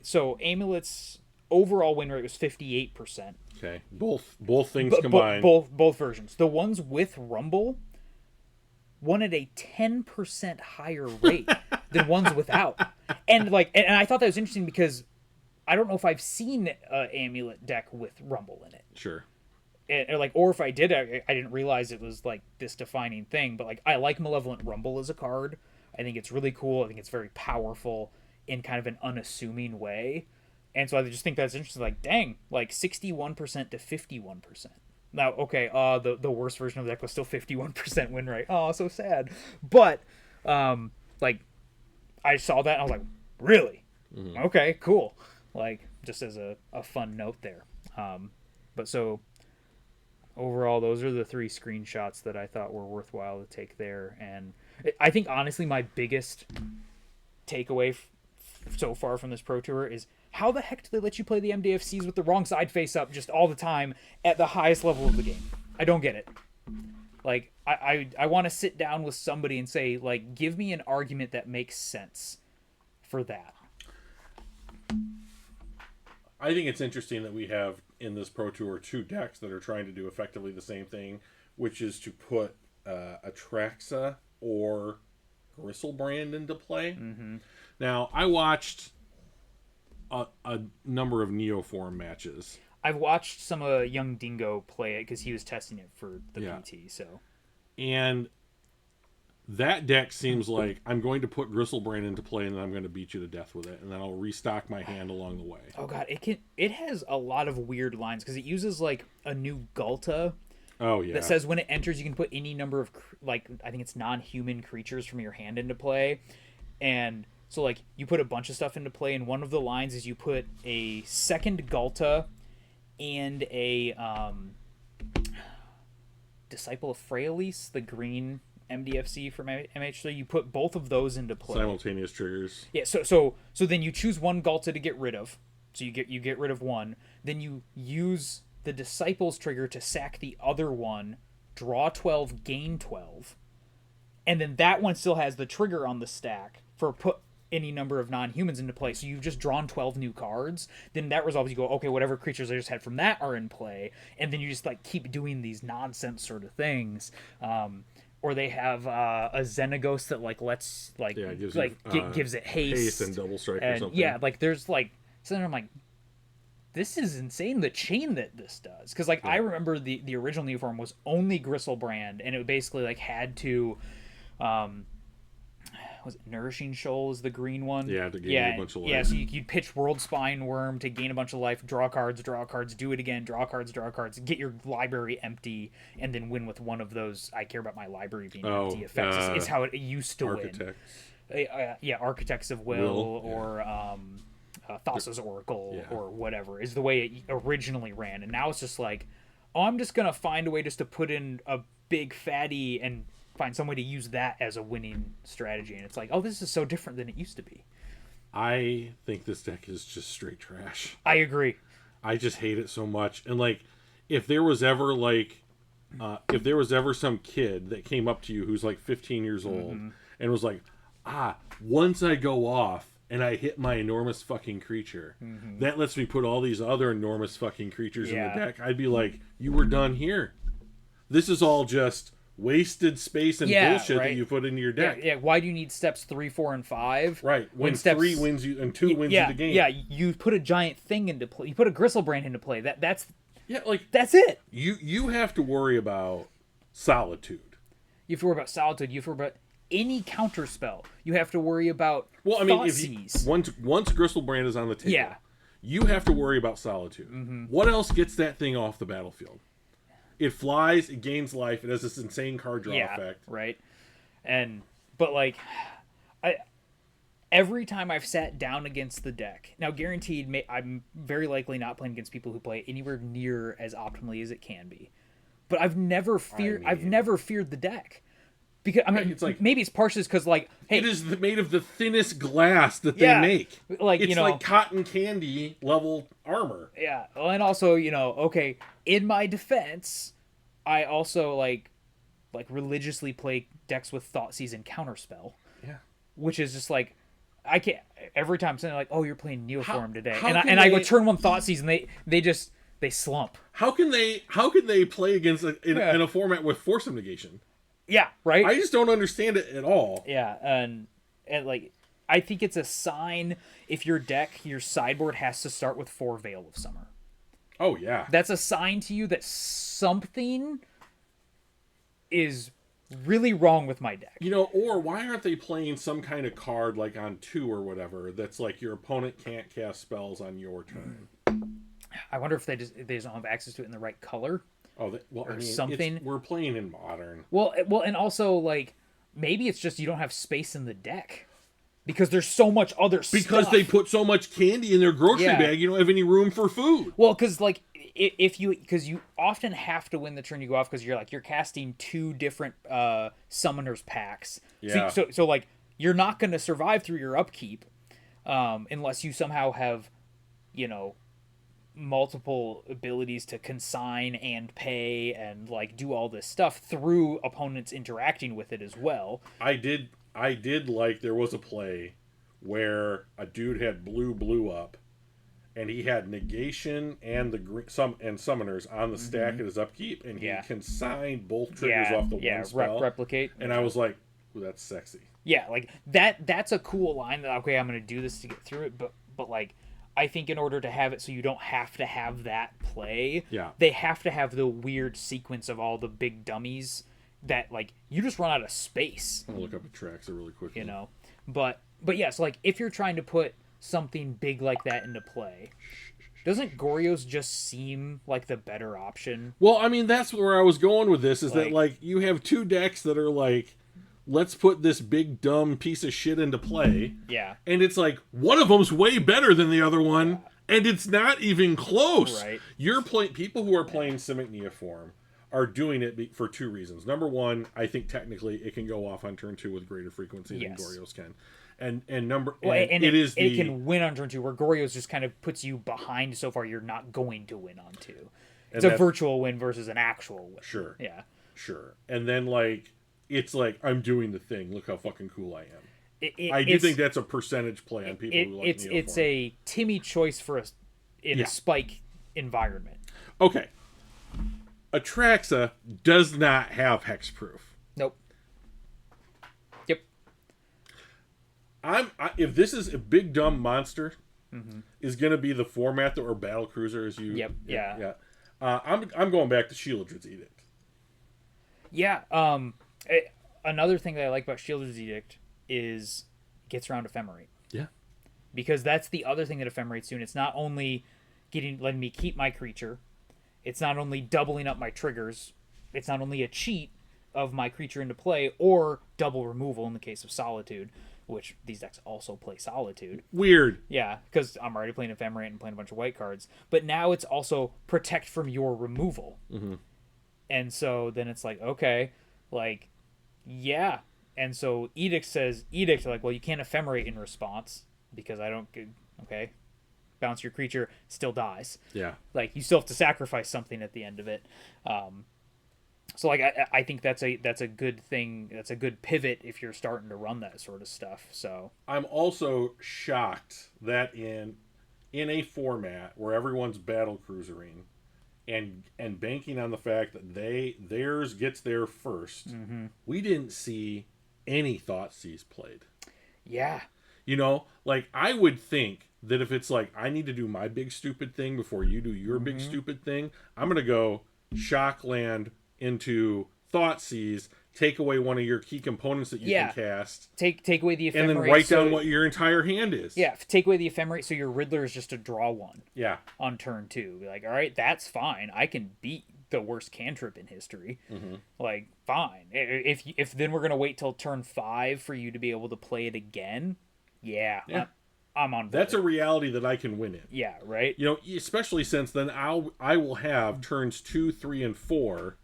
So Amulet's overall win rate was 58%. Okay, both things combined. Both versions. The ones with Rumble won at a 10% higher rate than ones without. And I thought that was interesting because I don't know if I've seen an Amulet deck with Rumble in it. Sure. Or if I did, I didn't realize it was like this defining thing. But like, I like Malevolent Rumble as a card. I think it's really cool. I think it's very powerful in kind of an unassuming way. And so I just think that's interesting. Like, dang, like 61% to 51%. Now, okay, the worst version of the deck was still 51% win rate. Oh, so sad. But like, I saw that and I was like, really? Mm-hmm. Okay, cool. Like, just as a fun note there. But so overall, those are the 3 screenshots that I thought were worthwhile to take there. And I think, honestly, my biggest takeaway so far from this Pro Tour is how the heck do they let you play the MDFCs with the wrong side face up just all the time at the highest level of the game? I don't get it. Like, I want to sit down with somebody and say, like, give me an argument that makes sense for that. I think it's interesting that we have in this Pro Tour 2 decks that are trying to do effectively the same thing, which is to put Atraxa or Gristlebrand into play. Mm-hmm. Now, I watched a number of Neoform matches. I've watched some of Young Dingo play it because he was testing it for the PT. So, and that deck seems like I'm going to put Gristlebrand into play, and then I'm going to beat you to death with it, and then I'll restock my hand along the way. Oh god, it has a lot of weird lines because it uses like a new Gulta. Oh yeah. That says when it enters, you can put any number of I think it's non-human creatures from your hand into play, and so like you put a bunch of stuff into play, and one of the lines is you put a second Gulta and a Disciple of Fraelis, the green MDFC from MH3. You put both of those into play. Simultaneous triggers. Yeah. So then you choose one Gulta to get rid of. So you get rid of one. Then you use the Disciples trigger to sack the other one, draw 12, gain 12, and then that one still has the trigger on the stack for put any number of non-humans into play. So you've just drawn 12 new cards. Then that resolves, you go, okay, whatever creatures I just had from that are in play, and then you just like keep doing these nonsense sort of things. Or they have a Xenagos that like lets like gives it haste and double strike and, or something. Yeah, like there's like something. I'm like, this is insane, the chain that this does. Because like I remember the original Neoform was only Gristlebrand, and it basically like had to was it Nourishing Shoal is the green one? Yeah, to gain a bunch of life. Yeah, so you'd pitch World Spine Worm to gain a bunch of life, draw cards, do it again, draw cards, get your library empty, and then win with one of those I care about my library being empty effects is how it used to win. Architects of Will or Thassa's Oracle or whatever is the way it originally ran. And now it's just like, oh, I'm just going to find a way just to put in a big fatty and find some way to use that as a winning strategy. And it's like, oh, this is so different than it used to be. I think this deck is just straight trash. I agree. I just hate it so much. And like, if there was ever some kid that came up to you who's like 15 years old and was like, once I go off and I hit my enormous fucking creature, that lets me put all these other enormous fucking creatures in the deck, I'd be like, you were done here. This is all just wasted space and bullshit that you put into your deck. Yeah, why do you need steps 3, 4, and 5? Right. When steps 3 wins you and 2 wins you the game. Yeah, you put a giant thing into play. You put a Gristlebrand into play. That's it. You have to worry about Solitude. You have to worry about Solitude. You have to worry about any counter spell. You have to worry about once Gristlebrand is on the table, you have to worry about Solitude. What else gets that thing off the battlefield? It flies, it gains life, it has this insane card draw effect. Right. But like, every time I've sat down against the deck, now guaranteed, I'm very likely not playing against people who play anywhere near as optimally as it can be. But I've never feared the deck. Because it's like, maybe it's partially because like, hey, it is made of the thinnest glass that they make. Like, it's like cotton candy level armor. Yeah, and also okay, in my defense, I also like religiously play decks with Thoughtseize and Counterspell. Yeah, which is just like, I can't every time something like, oh, you're playing Neoform today, and I go turn 1 Thoughtseize and they slump. How can they play against in a format with Force of Negation? Yeah, right? I just don't understand it at all. Yeah, and like, I think it's a sign if your sideboard has to start with 4 Veil of Summer. Oh, yeah. That's a sign to you that something is really wrong with my deck. Or why aren't they playing some kind of card like on 2 or whatever that's like your opponent can't cast spells on your turn? I wonder if they don't have access to it in the right color. Oh, something. We're playing in Modern. Well, and also like maybe it's just you don't have space in the deck because there's so much other stuff. Because they put so much candy in their grocery bag, you don't have any room for food. Well, because like because you often have to win the turn you go off because you're casting 2 different summoners packs. Yeah. So like you're not going to survive through your upkeep unless you somehow have multiple abilities to consign and pay and like do all this stuff through opponents interacting with it as well. I did like there was a play where a dude had blue up and he had negation and summoners on the stack at his upkeep, and he consigned both triggers off the one spell. Replicate. And I was like, ooh, that's sexy. Yeah, like that's a cool line that, okay, I'm gonna do this to get through it, but like, I think in order to have it so you don't have to have that play, they have to have the weird sequence of all the big dummies that, like, you just run out of space. I'm gonna look up Atraxa really quickly. You know, but yeah, so like, if you're trying to put something big like that into play, doesn't Goryo's just seem like the better option? Well, I mean, that's where I was going with this, is that, like, you have two decks that are like, let's put this big dumb piece of shit into play. Yeah. And it's like, one of them's way better than the other one, and it's not even close. Right. People who are playing Simic Neoform are doing it for two reasons. Number one, I think technically it can go off on turn 2 with greater frequency than Goryo's can. And it can win on turn 2, where Goryo's just kind of puts you behind so far you're not going to win on 2. It's a virtual win versus an actual win. Sure. Yeah. Sure. And then, like, it's like, I'm doing the thing. Look how fucking cool I am. I do think that's a percentage play on people who like Neoform. It's a Timmy choice for a spike environment. Okay. Atraxa does not have hexproof. Nope. Yep. If this is a big dumb monster, is going to be the format that, or battle cruiser, as you. Yep. Yeah. I'm going back to Shieldred's Edict. Yeah. Another thing that I like about Shieldred's Edict is it gets around Ephemerate. Yeah. Because that's the other thing that Ephemerate's doing. It's not only letting me keep my creature, it's not only doubling up my triggers, it's not only a cheat of my creature into play, or double removal in the case of Solitude, which these decks also play Solitude. Weird. Yeah, because I'm already playing Ephemerate and playing a bunch of white cards. But now it's also protect from your removal. Mm-hmm. And so then it's like, okay, like, yeah. And so Edict, like, well, you can't Ephemerate in response because I don't, okay, bounce your creature, still dies. Yeah. Like, you still have to sacrifice something at the end of it. So, like, I think that's a good thing. That's a good pivot if you're starting to run that sort of stuff. So I'm also shocked that in a format where everyone's battle cruisering and banking on the fact that theirs gets there first, we didn't see any Thoughtseize played. Yeah. You know, like, I would think that if it's like, I need to do my big stupid thing before you do your big stupid thing, I'm going to go shock land into Thoughtseize, take away one of your key components that you can cast. Take away the Ephemerate. And then write down what your entire hand is. Yeah, take away the Ephemerate so your Riddler is just a draw one. Yeah. On turn 2. Be like, all right, that's fine. I can beat the worst cantrip in history. Like, fine. If then we're going to wait till turn 5 for you to be able to play it again, I'm on board. That's a reality that I can win in. Yeah, right? You know, especially since then I will have turns 2, 3, and 4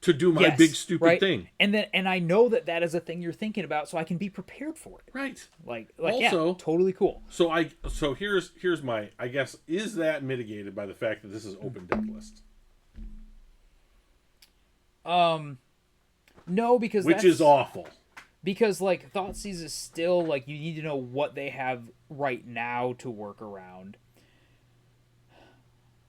to do my big stupid thing. And I know that is a thing you're thinking about, so I can be prepared for it. Right. Like also, totally cool. So here's my, I guess, is that mitigated by the fact that this is open deck list? No, because which is awful. Because, like, Thoughtseize is still, like, you need to know what they have right now to work around.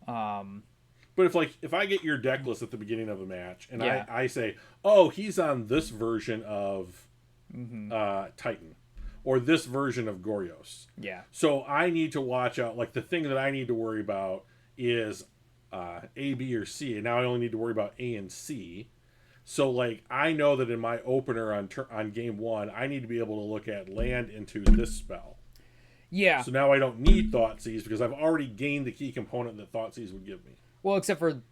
But if I get your deck list at the beginning of a match, and I say, oh, he's on this version of Titan, or this version of Goryo's. Yeah. So I need to watch out, like, the thing that I need to worry about is A, B, or C, and now I only need to worry about A and C. So, like, I know that in my opener on game 1, I need to be able to look at land into this spell. Yeah. So now I don't need Thoughtseize because I've already gained the key component that Thoughtseize would give me. Well, except for,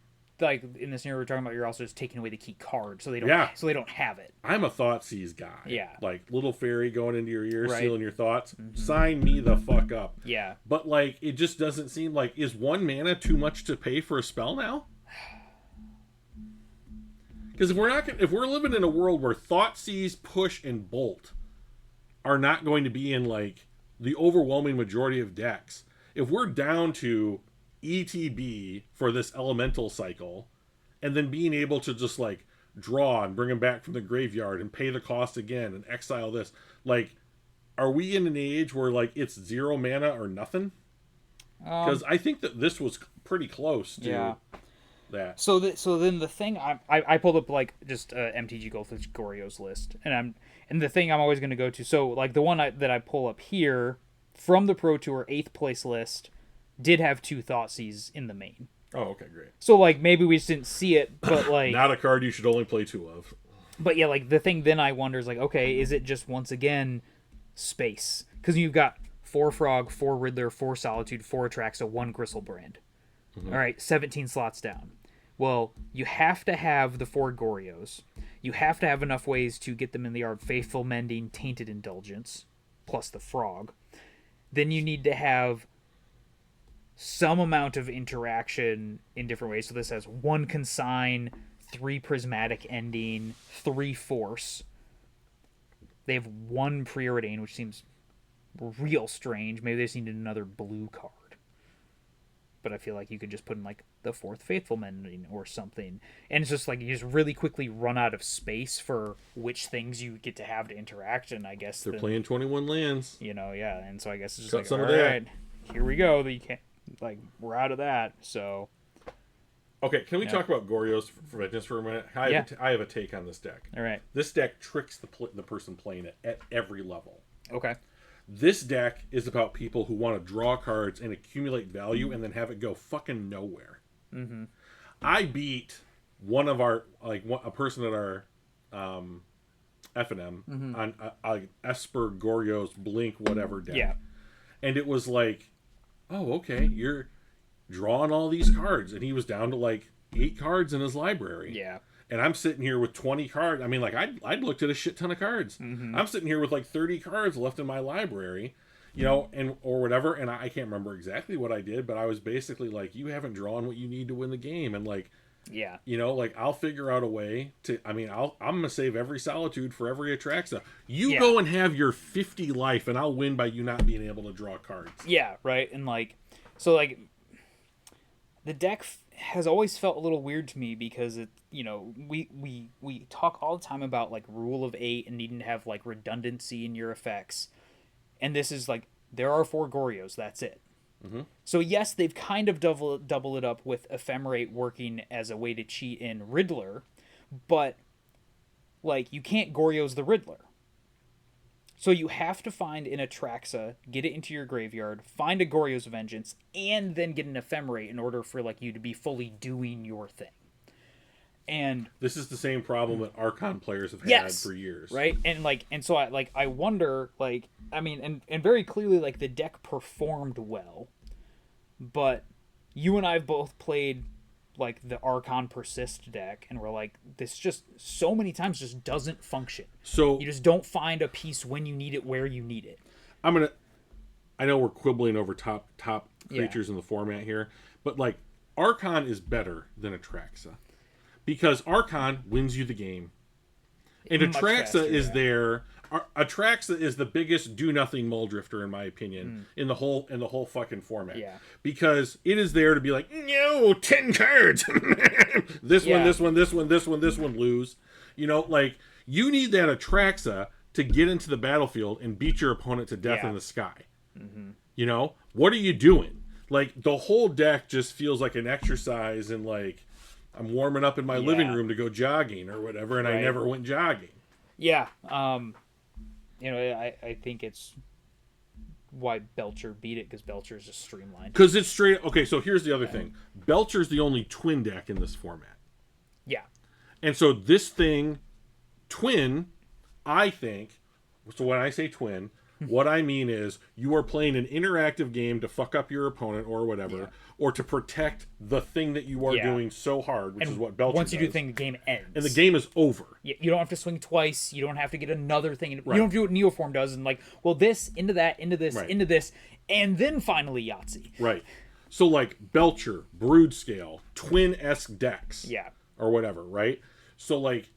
like, in the scenario we're talking about, you're also just taking away the key card, so they don't have it. I'm a Thoughtseize guy. Yeah. Like, little fairy going into your ear, sealing your thoughts. Sign me the fuck up. Yeah. But, like, it just doesn't seem like, is 1 mana too much to pay for a spell now? Because if we're living in a world where Thoughtseize, Push, and Bolt are not going to be in, like, the overwhelming majority of decks, if we're down to ETB for this elemental cycle, and then being able to just, like, draw and bring them back from the graveyard and pay the cost again and exile this, like, are we in an age where, like, it's 0 mana or nothing? Because I think that this was pretty close to that. So then the thing I pulled up like just MTG Goldfish Goryo's list, and the thing I'm always going to go to. So like the one that I pull up here from the Pro Tour 8th place list did have 2 Thoughtseize in the main. Oh, okay, great. So like maybe we just didn't see it, but like not a card you should only play 2 of. But yeah, like the thing then I wonder is like, okay, is it just once again space? Because you've got 4 Frog, 4 Riddler, 4 Solitude, 4 Atraxa, 1 Gristlebrand. All right, 17 slots down. Well, you have to have the 4 Gorios. You have to have enough ways to get them in the yard. Faithful Mending, Tainted Indulgence, plus the Frog. Then you need to have some amount of interaction in different ways. So this has 1 Consign, 3 Prismatic Ending, 3 Force. They have 1 Preordain, which seems real strange. Maybe they just needed another blue card. But I feel like you could just put in like the 4th Faithful Mending or something. And it's just like you just really quickly run out of space for which things you get to have to interact. And I guess they're playing 21 lands. You know, yeah. And so I guess it's just all right, here we go. You can't, like, we're out of that. So. Okay, can we talk about Goryo's for just for a minute? I have a take on this deck. All right. This deck tricks the person playing it at every level. Okay. This deck is about people who want to draw cards and accumulate value and then have it go fucking nowhere. Mm-hmm. I beat one of our, a person at our F&M on Esper Goryo's Blink whatever deck. Yeah. And it was like, oh, okay, you're drawing all these cards. And he was down to like 8 cards in his library. Yeah. And I'm sitting here with 20 cards. I mean, like, I'd looked at a shit ton of cards. Mm-hmm. I'm sitting here with like 30 cards left in my library, you know, and or whatever. And I can't remember exactly what I did, but I was basically like, you haven't drawn what you need to win the game. And like, yeah, you know, like, I'll figure out a way to, I mean, I'm going to save every Solitude for every Atraxa. You go and have your 50 life, and I'll win by you not being able to draw cards. Yeah, right. And like, so like, the deck has always felt a little weird to me because it, you know, we talk all the time about like rule of 8 and needing to have like redundancy in your effects, and this is like there are 4 Gorios, that's it. Mm-hmm. So yes, they've kind of double it up with Ephemerate working as a way to cheat in Riddler, but like you can't Gorios the Riddler. So you have to find an Atraxa, get it into your graveyard, find a Goryo's Vengeance, and then get an Ephemerate in order for like you to be fully doing your thing. And this is the same problem that Archon players have had for years, right? And like, and so I wonder, like, I mean, and very clearly, like, the deck performed well, but you and I have both played like the Archon Persist deck, and we're like, this just so many times just doesn't function. So you just don't find a piece when you need it where you need it. I know we're quibbling over top creatures in the format here, but like Archon is better than Atraxa because Archon wins you the game, and Atraxa is there. Atraxa is the biggest do nothing Muldrifter in my opinion in the whole fucking format. Yeah. Because it is there to be like, no, 10 cards. this one lose. You know, like you need that Atraxa to get into the battlefield and beat your opponent to death in the sky. Mm-hmm. You know, what are you doing? Like the whole deck just feels like an exercise in like I'm warming up in my living room to go jogging or whatever, and I never went jogging. Yeah. You know, I think it's why Belcher beat it, because Belcher is just streamlined. Because it's straight... Okay, so here's the other thing. Belcher's the only twin deck in this format. Yeah. And so this thing, twin, I think... So when I say twin, what I mean is you are playing an interactive game to fuck up your opponent or whatever, or to protect the thing that you are doing so hard, which is what Belcher once you does. do the thing, the game ends. And the game is over. You don't have to swing twice. You don't have to get another thing. You don't have to do what Neoform does and like, well, this, into that, into this, into this, and then finally Yahtzee. Right. So like Belcher, Broodscale, twin-esque decks. Yeah. Or whatever, right? So like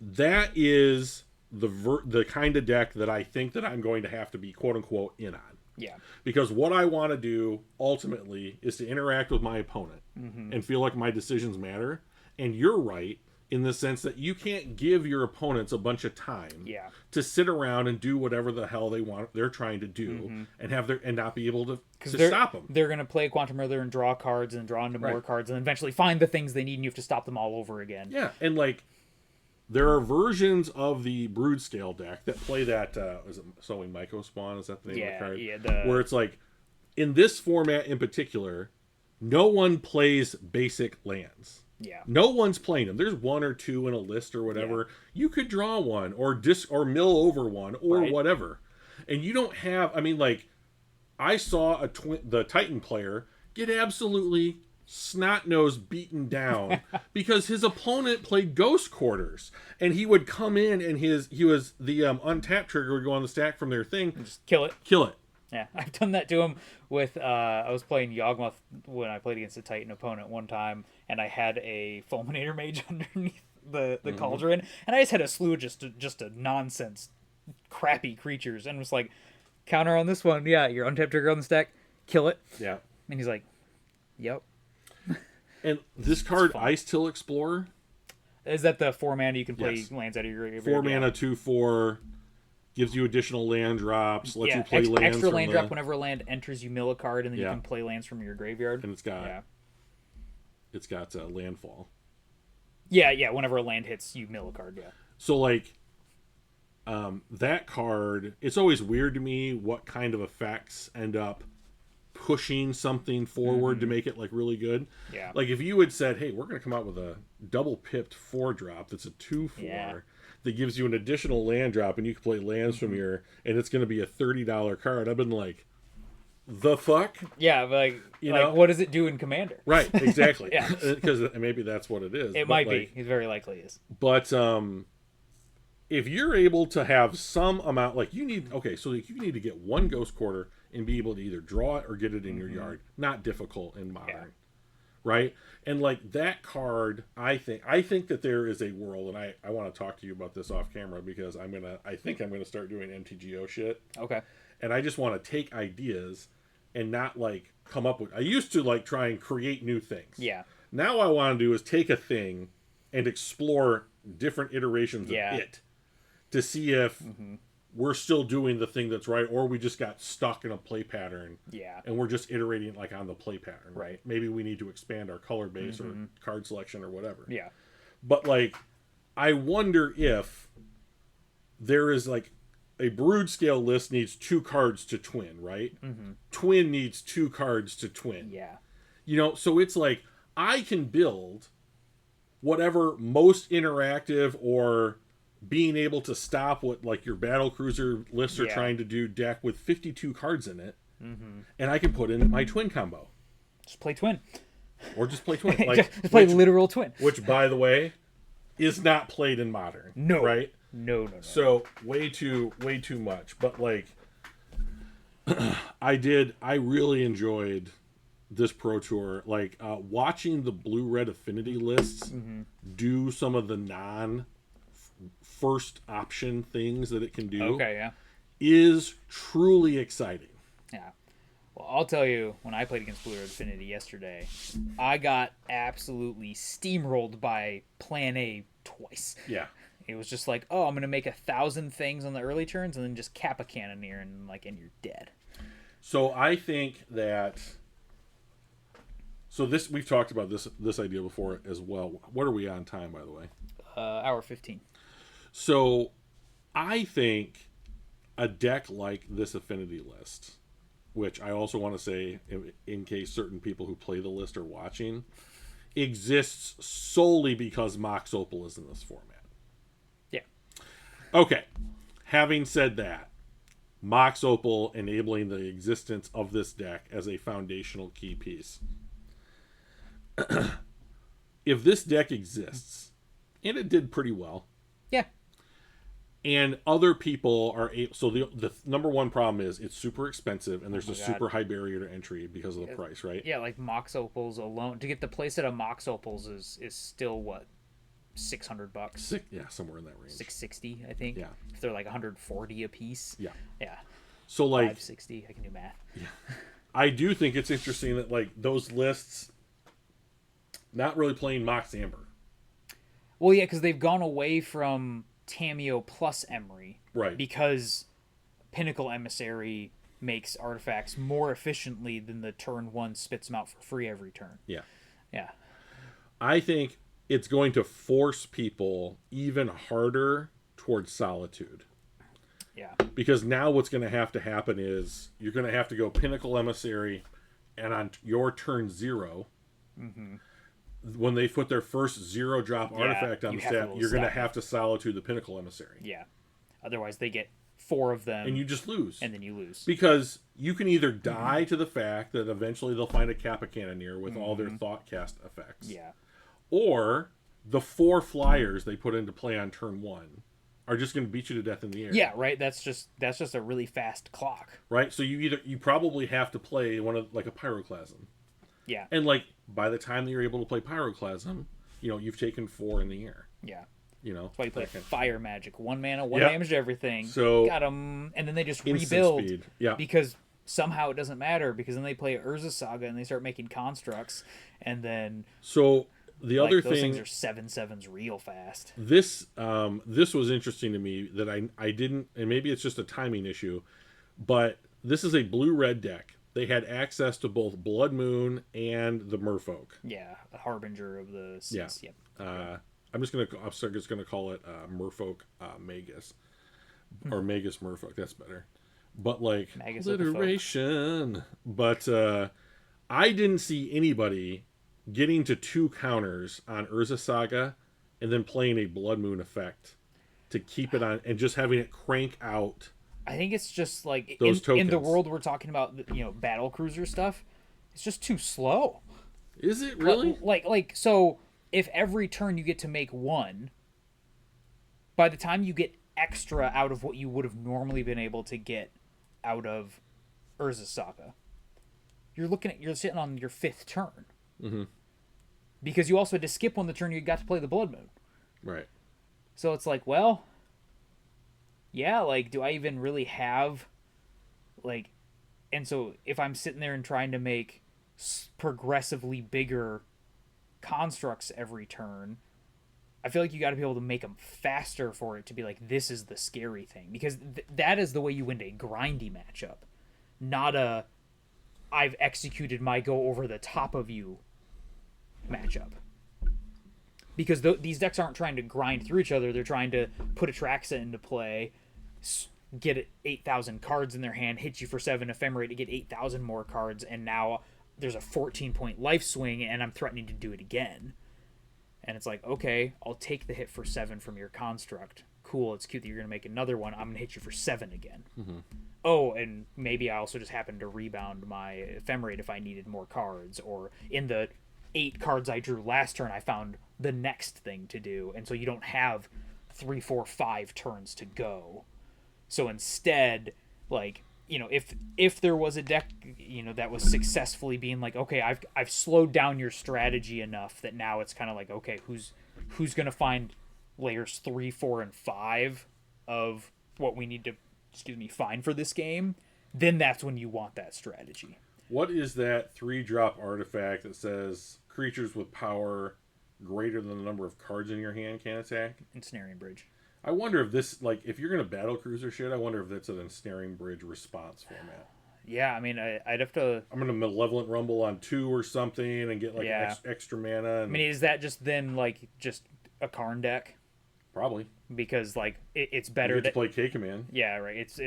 that is the kind of deck that I think that I'm going to have to be quote unquote in on. Yeah. Because what I want to do ultimately is to interact with my opponent and feel like my decisions matter. And you're right. in the sense that you can't give your opponents a bunch of time to sit around and do whatever the hell they're trying to do, and not be able to stop them. They're going to play Quantum Murder and draw cards and draw into more cards and eventually find the things they need, and you have to stop them all over again. Yeah, and like there are versions of the Brood Scale deck that play that is it Sowing Myco Spawn? Is that the name of the card? Yeah, where it's like in this format in particular, no one plays basic lands. Yeah. No one's playing them. There's one or two in a list or whatever. Yeah. You could draw one or mill over one or whatever. And you don't have, I mean, like, I saw the Titan player get absolutely snot-nosed beaten down because his opponent played Ghost Quarters. And he would come in and the untap trigger would go on the stack from their thing. And just kill it. Kill it. Yeah, I've done that to him with, I was playing Yawgmoth when I played against a Titan opponent one time, and I had a Fulminator Mage underneath the Cauldron, and I just had a slew of just a nonsense, crappy creatures, and was like, counter on this one, yeah, your untap trigger on the stack, kill it. Yeah. And he's like, yep. And this card, Ice Till Explorer. Is that the 4 mana you can play lands out of your graveyard? 4 mana, 2/4. Gives you additional land drops, lets you play lands extra land drop whenever a land enters, you mill a card, and then you can play lands from your graveyard. And it's got landfall. Yeah, whenever a land hits, you mill a card, yeah. So, like, that card, it's always weird to me what kind of effects end up pushing something forward to make it, like, really good. Yeah. Like, if you had said, hey, we're going to come out with a double-pipped 4-drop that's a 2/4... that gives you an additional land drop, and you can play lands from your, and it's going to be a $30 card. I've been like, the fuck? Yeah, but like what does it do in Commander? Right, exactly. Yeah, because maybe that's what it is. It might be. It very likely is. But if you're able to have some amount, like you need to get one Ghost Quarter and be able to either draw it or get it in your yard. Not difficult in Modern. Right? And like that card, I think that there is a world, and I want to talk to you about this off camera because I think I'm gonna start doing MTGO shit. Okay. And I just want to take ideas and not like come up with, I used to like try and create new things. Yeah. Now what I want to do is take a thing and explore different iterations of it to see if we're still doing the thing that's right, or we just got stuck in a play pattern. Yeah. And we're just iterating like on the play pattern. Right. Maybe we need to expand our color base or card selection or whatever. Yeah. But like, I wonder if there is like a Brood Scale list needs 2 cards to twin, right? Twin needs 2 cards to twin. Yeah. You know, so it's like I can build whatever most interactive or being able to stop what like your battle cruiser lists are trying to do deck with 52 cards in it, and I can put in my twin combo. Just play twin. Or just play twin. Like, just play literal twin. Which, by the way, is not played in Modern. No. Right? No. So way too much. But like, I really enjoyed this Pro Tour. Like watching the blue-red affinity lists do some of the first option things that it can do is truly exciting. Yeah. Well, I'll tell you, when I played against Blue Red Affinity yesterday, I got absolutely steamrolled by Plan A twice. Yeah. It was just like, oh, I'm going to make 1,000 things on the early turns and then just cap a Cannoneer and you're dead. So I think that... So this, we've talked about this idea before as well. What are we on time, by the way? Hour 15. So, I think a deck like this affinity list, which I also want to say, in case certain people who play the list are watching, exists solely because Mox Opal is in this format. Yeah. Okay. Having said that, Mox Opal enabling the existence of this deck as a foundational key piece. If this deck exists, and it did pretty well. Yeah. And other people are able, so the number one problem is it's super expensive and there's super high barrier to entry because of the price, right? Yeah, like Mox Opals alone, to get the playset of Mox Opals is still what, $600? Yeah, somewhere in that range. 660, I think. Yeah. If they're like 140 a piece. Yeah. Yeah. So like 560, I can do math. Yeah. I do think it's interesting that like those lists not really playing Mox Amber. Well, yeah, because they've gone away from Tameo plus Emery. Right. Because Pinnacle Emissary makes artifacts more efficiently than the turn 1 spits them out for free every turn. Yeah. Yeah. I think it's going to force people even harder towards Solitude. Yeah. Because now what's going to happen is you're going to have to go Pinnacle Emissary, and on your turn 0, when they put their first 0-drop artifact on the stat, you're going to have to Solitude the Pinnacle Emissary. Yeah. Otherwise, they get 4 of them. And you just lose. And then you lose. Because you can either die to the fact that eventually they'll find a Kappa Cannoneer with all their Thought Cast effects. Yeah. Or the 4 flyers they put into play on turn 1 are just going to beat you to death in the air. Yeah, right. That's just a really fast clock. Right? So you probably have to play one of like a Pyroclasm. Yeah. And like by the time that you're able to play Pyroclasm, you've taken 4 in the air. Yeah. That's why you play Fire Magic. 1 mana, 1 damage to everything. So got them, and then they just rebuild. Speed. Yeah. Because somehow it doesn't matter, because then they play Urza Saga and they start making constructs, and then the other those thing, things are 7/7s real fast. This was interesting to me that I didn't, and maybe it's just a timing issue, but this is a blue-red deck. They had access to both Blood Moon and the Merfolk. Yeah, the Harbinger of the Seas. Yeah. Yep. I'm just gonna call it Merfolk Magus, or Magus Merfolk. That's better. But like Magus alliteration. But I didn't see anybody getting to 2 counters on Urza Saga and then playing a Blood Moon effect to keep it on and just having it crank out. I think it's just like those tokens. In the world we're talking about, battle cruiser stuff, it's just too slow. Is it really? So if every turn you get to make 1, by the time you get extra out of what you would have normally been able to get out of Urza Saga, you're sitting on your 5th turn. Mm-hmm. Because you also had to skip on the turn you got to play the Blood Moon. Right. So it's like, well, yeah, like, do I even really have, like, and so if I'm sitting there and trying to make progressively bigger constructs every turn, I feel like you got to be able to make them faster for it to be like, this is the scary thing. Because that is the way you win a grindy matchup. Not a, I've executed my go over the top of you matchup. Because these decks aren't trying to grind through each other. They're trying to put Atraxa into play, get 8,000 cards in their hand, hit you for 7 Ephemerate to get 8,000 more cards, and now there's a 14-point life swing, and I'm threatening to do it again. And it's like, okay, I'll take the hit for 7 from your construct. Cool, it's cute that you're going to make another one. I'm going to hit you for 7 again. Mm-hmm. Oh, and maybe I also just happened to rebound my Ephemerate if I needed more cards, or in the 8 cards I drew last turn, I found the next thing to do, and so you don't have 3, 4, 5 turns to go. So instead, like, if there was a deck, that was successfully being like, okay, I've slowed down your strategy enough that now it's kind of like, okay, who's gonna find layers 3, 4, and 5 of what we need to find for this game, then that's when you want that strategy. What is that 3-drop artifact that says creatures with power greater than the number of cards in your hand can attack? Ensnaring Bridge. I wonder if this, like, if you're going to battle cruiser shit, I wonder if that's an Ensnaring Bridge response format. Yeah, I mean, I'd have to... I'm going to Malevolent Rumble on 2 or something and get, like, extra mana. And... I mean, is that just then, like, just a Karn deck? Probably. Because, like, it's better... You get to play K-Command. Yeah, right. It's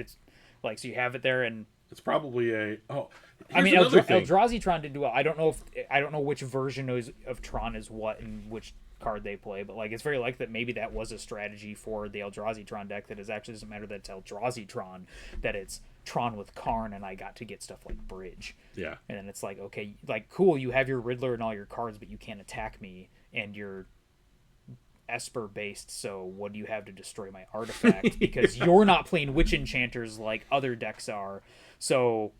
like, so you have it there, and... It's probably a... Oh, I mean, Eldrazi Tron did do well. I don't know which version of Tron is what and which card they play, but like it's very likely that maybe that was a strategy for the Eldrazi Tron deck, that it actually doesn't matter that it's Eldrazi Tron, that it's Tron with Karn, and I got to get stuff like Bridge. Yeah. And then it's like, okay, like, cool, you have your Riddler and all your cards, but you can't attack me, and you're Esper based, so what do you have to destroy my artifact? Because you're not playing Witch Enchanters like other decks are, so...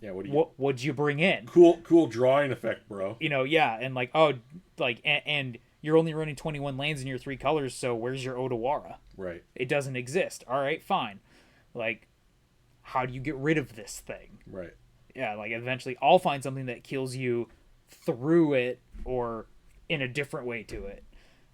Yeah, what'd you bring in? Cool drawing effect, bro. Yeah, and like, and you're only running 21 lands in your 3 colors, so where's your Odawara? Right. It doesn't exist. All right, fine. Like, how do you get rid of this thing? Right. Yeah, like, eventually I'll find something that kills you through it or in a different way to it.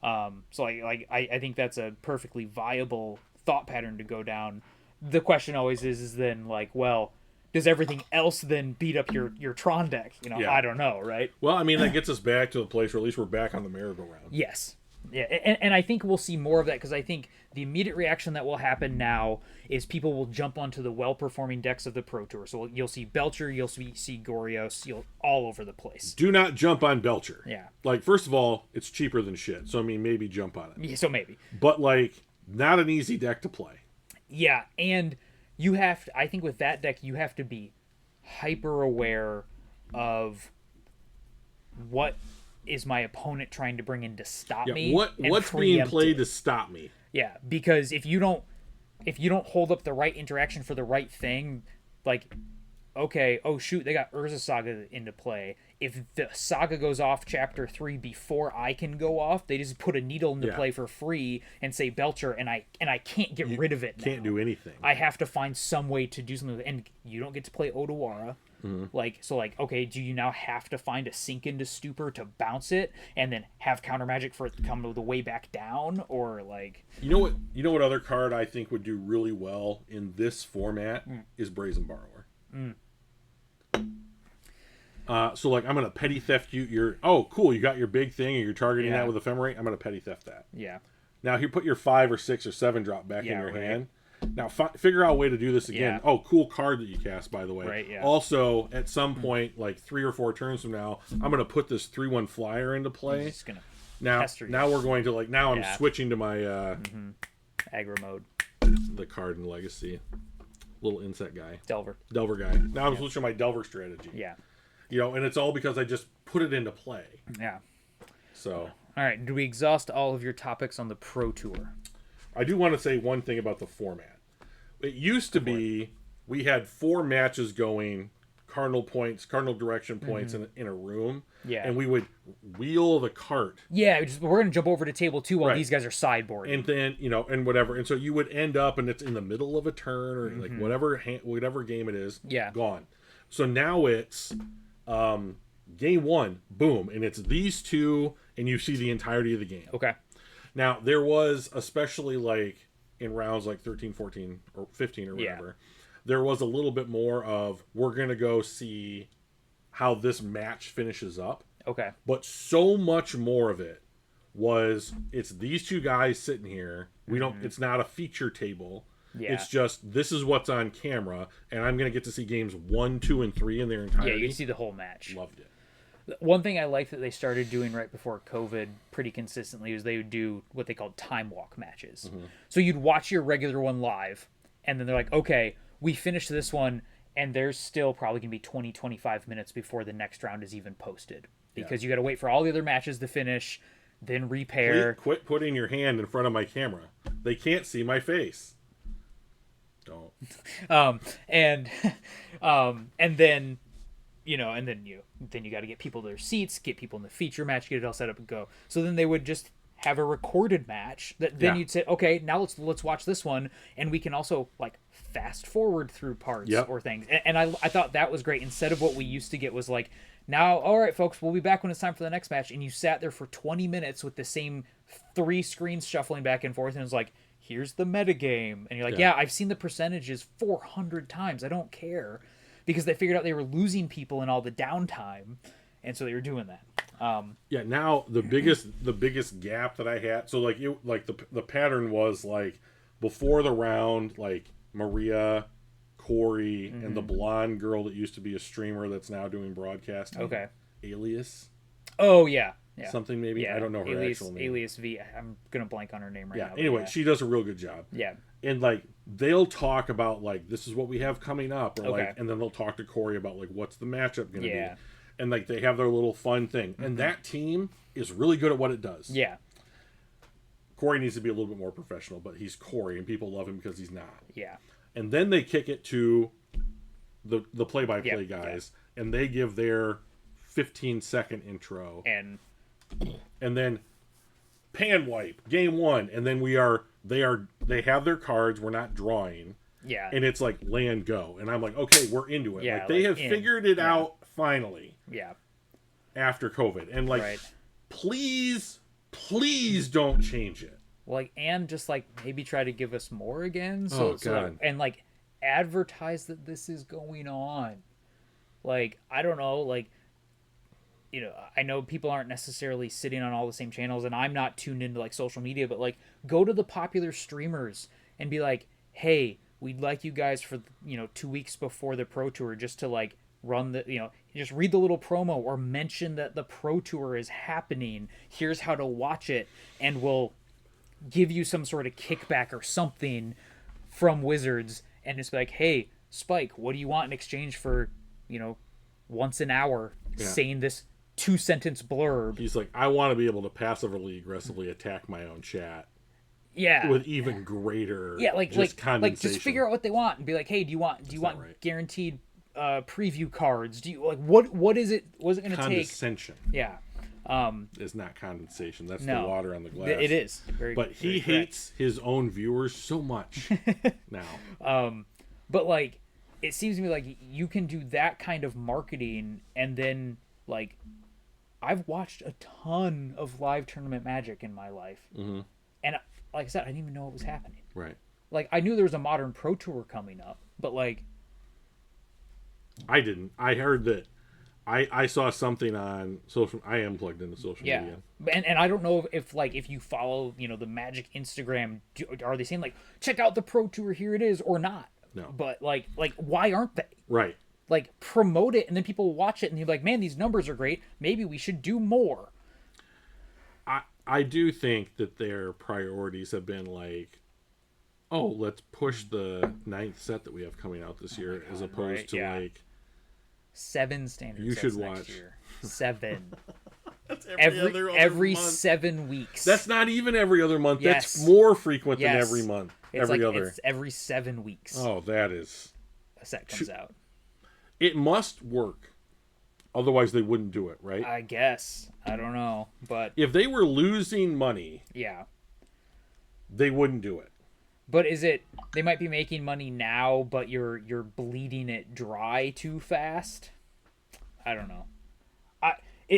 So I think that's a perfectly viable thought pattern to go down. The question always is then like, well, does everything else then beat up your Tron deck? Yeah. I don't know, right? Well, I mean, that gets us back to the place where at least we're back on the merry-go-round. Yes. Yeah, and I think we'll see more of that, because I think the immediate reaction that will happen now is people will jump onto the well-performing decks of the Pro Tour. So you'll see Belcher, you'll see Gorios, all over the place. Do not jump on Belcher. Yeah. Like, first of all, it's cheaper than shit. So, I mean, maybe jump on it. Yeah, so maybe. But, like, not an easy deck to play. Yeah, and you have to, I think with that deck, you have to be hyper aware of what is my opponent trying to bring in to stop me. What's being played to stop me? Yeah, because if you don't hold up the right interaction for the right thing, like, okay, oh shoot, they got Urza Saga into play. If the Saga goes off Chapter 3 before I can go off, they just put a needle into play for free and say Belcher, and I can't get rid of it now. Can't do anything. I have to find some way to do something with it. And you don't get to play Odawara. Mm-hmm. Okay, do you now have to find a sink into Stupor to bounce it and then have counter magic for it to come the way back down? Or like, you know what other card I think would do really well in this format is Brazen Borrower. So like, I'm gonna petty theft you cool, you got your big thing and you're targeting that with Ephemerate. I'm gonna petty theft that. Yeah. Now you put your 5 or 6 or 7 drop back in your hand. Now figure out a way to do this again. Oh, cool card that you cast, by the way. Right, yeah. Also, at some point, like 3 or 4 turns from now, I'm going to put this 3/1 flyer into play. Just gonna now we're going to now I'm switching to my aggro mode. The card in Legacy, little insect guy, Delver guy. Now I'm switching to my Delver strategy. Yeah. And it's all because I just put it into play. Yeah. So. All right. Do we exhaust all of your topics on the Pro Tour? I do want to say one thing about the format. It used to be we had 4 matches going, cardinal direction points in a room. Yeah. And we would wheel the cart. Yeah, we're going to jump over to table 2 while these guys are sideboarding. And then, and whatever. And so you would end up, and it's in the middle of a turn or like whatever game it is, gone. So now it's game 1, boom, and it's these 2, and you see the entirety of the game. Okay. Now, there was, especially like in rounds like 13, 14, or 15 or whatever, there was a little bit more of, we're going to go see how this match finishes up. Okay. But so much more of it was, it's these 2 guys sitting here. It's not a feature table. Yeah. It's just, this is what's on camera, and I'm going to get to see games 1, 2, and 3 in their entirety. Yeah, you can see the whole match. Loved it. One thing I liked that they started doing right before COVID pretty consistently was they would do what they called time walk matches. Mm-hmm. So you'd watch your regular one live, and then they're like, okay, we finished this one, and there's still probably going to be 20, 25 minutes before the next round is even posted. Because you got to wait for all the other matches to finish, then repair. Quit putting your hand in front of my camera. They can't see my face. Don't. And then... and then you got to get people to their seats, get people in the feature match, get it all set up and go. So then they would just have a recorded match that then you'd say, okay, now let's watch this one, and we can also like fast forward through parts or things. And I thought that was great. Instead of what we used to get was like, now, all right, folks, we'll be back when it's time for the next match, and you sat there for 20 minutes with the same 3 screens shuffling back and forth, and it's like, here's the metagame, and you're like, I've seen the percentages 400 times, I don't care. Because they figured out they were losing people in all the downtime, and so they were doing that. Now the biggest gap that I had, so the pattern was like before the round, like Maria, Corey, and the blonde girl that used to be a streamer that's now doing broadcasting. Okay. Alias. Oh yeah. Something maybe. Yeah. I don't know her actual name. Alias V. I'm gonna blank on her name right now. Anyway, she does a real good job. Yeah. And like they'll talk about like, this is what we have coming up, or like, and then they'll talk to Corey about like, what's the matchup going to be, and like they have their little fun thing, and that team is really good at what it does. Yeah. Corey needs to be a little bit more professional, but he's Corey, and people love him because he's not. Yeah. And then they kick it to the play-by-play guys, and they give their 15-second intro, and then pan wipe game 1, and then they have their cards, we're not drawing, and it's like land go, and I'm like, okay, we're into it. Like they have figured it out finally, after COVID, and like please Please don't change it. Like, and just like maybe try to give us more again. So, and like advertise that this is going on. Like, I don't know, like, you know, I know people aren't necessarily sitting on all the same channels, and I'm not tuned into like social media, but like go to the popular streamers and be like, hey, we'd like you guys for, 2 weeks before the Pro Tour just to like run the, just read the little promo or mention that the Pro Tour is happening. Here's how to watch it, and we'll give you some sort of kickback or something from Wizards, and just be like, hey, Spike, what do you want in exchange for, once an hour saying this 2-sentence blurb? He's like, I want to be able to passively aggressively attack my own chat. Yeah. With even greater condensation. Like just figure out what they want and be like, hey, do you want guaranteed preview cards? Do you like what is it going to take? Condescension. Yeah. Is not condensation. That's no, the water on the glass. It is. But he hates his own viewers so much now. But like, it seems to me like you can do that kind of marketing, and then like, I've watched a ton of live tournament Magic in my life, and like I said, I didn't even know what was happening. Right. Like, I knew there was a Modern Pro Tour coming up, but like, I didn't. I heard that. I saw something on social. I am plugged into social media. And I don't know if you follow the Magic Instagram, are they saying like, check out the Pro Tour, here it is, or not? No. But like why aren't they? Right. Like, promote it, and then people watch it and you're like, man, these numbers are great, maybe we should do more. I do think that their priorities have been like, oh, let's push the 9th set that we have coming out this year, as opposed to like 7 standard you sets should next watch year. 7. That's every month. 7 weeks. That's not even every other month. Yes. That's more frequent than every month. It's it's every 7 weeks. Oh, that is. A set comes out. It must work. Otherwise, they wouldn't do it, right? I guess. I don't know. But if they were losing money, they wouldn't do it. But is it they might be making money now, but you're bleeding it dry too fast? I don't know.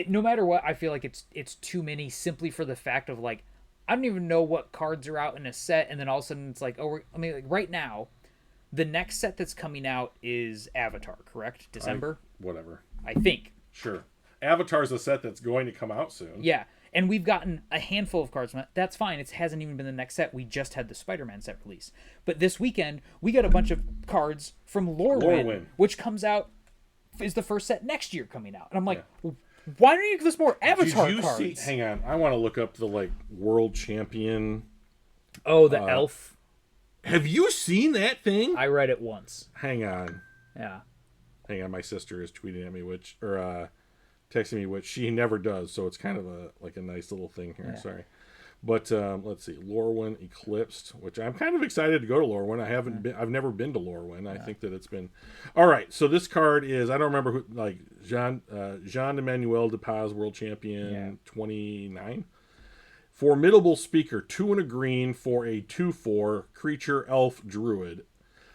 No matter what, I feel like it's too many, simply for the fact of like, I don't even know what cards are out in a set, and then all of a sudden it's like, like right now, the next set that's coming out is Avatar, correct? December? Whatever. I think. Sure. Avatar's a set that's going to come out soon. Yeah. And we've gotten a handful of cards from it. That's fine. It hasn't even been the next set. We just had the Spider-Man set release. But this weekend, we got a bunch of cards from Lorwyn, which comes out, is the first set next year coming out. And I'm like, why don't you give us more Avatar cards? Hang on. I want to look up the, like, world champion. Oh, the elf. Have you seen that thing? I read it once. Hang on. Yeah. Hang on. My sister is tweeting at me, texting me, which she never does, so it's kind of a nice little thing here. Yeah. Sorry. But let's see. Lorwyn Eclipsed, which I'm kind of excited to go to Lorwyn. I've never been to Lorwyn. I think that it's been all right. So this card is, I don't remember who, like, Jean Emmanuel de Paz, world champion, 29. Formidable Speaker, 2 and a green for a 2/4 creature elf druid.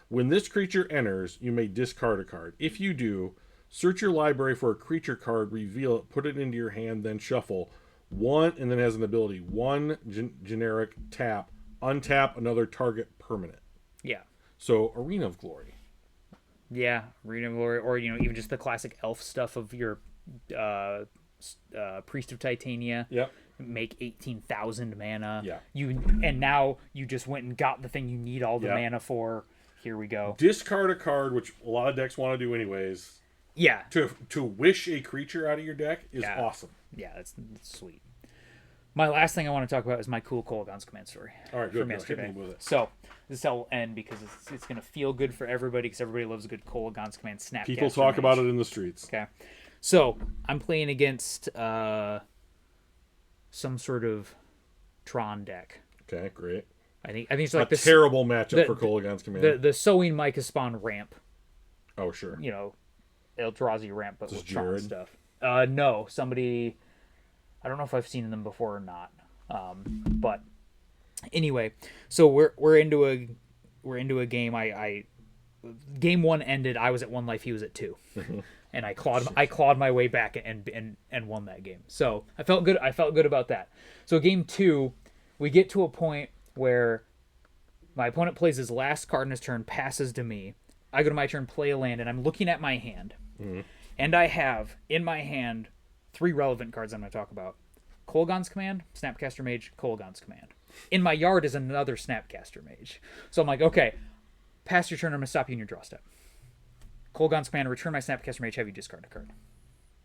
When this creature enters, you may discard a card. If you do, search your library for a creature card, reveal it, put it into your hand, then shuffle. And then has an ability. 1 generic tap. Untap another target permanent. Yeah. So, Arena of Glory. Yeah, Arena of Glory. Or, even just the classic elf stuff of your Priest of Titania. Yep. Make 18,000 mana. Yeah. And now you just went and got the thing you need all the mana for. Here we go. Discard a card, which a lot of decks want to do anyways. Yeah. To wish a creature out of your deck is awesome. Yeah, that's sweet. My last thing I want to talk about is my cool Kolaghan's Command story. All right, good. From yesterday. Hit me with it. So this will end because it's going to feel good for everybody, because everybody loves a good Kolaghan's Command snap. People talk about it in the streets. Okay. So I'm playing against some sort of Tron deck. Okay, great. I think it's like a terrible matchup for Kolaghan's Command. The Sowing Micah Spawn ramp. Oh, sure. Eldrazi ramp, but with Tron Jared? stuff. No, somebody. I don't know if I've seen them before or not. But anyway, so we're into a game. Game 1 ended. I was at 1 life. He was at 2, and I clawed my way back and won that game. So I felt good about that. So game 2, we get to a point where my opponent plays his last card in his turn, passes to me. I go to my turn, play a land, and I'm looking at my hand. And I have in my hand 3 relevant cards I'm going to talk about. Kolaghan's Command, Snapcaster Mage, Kolaghan's Command. In my yard is another Snapcaster Mage. So I'm like, okay, pass your turn, I'm going to stop you in your draw step. Kolaghan's Command, return my Snapcaster Mage, have you discard a card.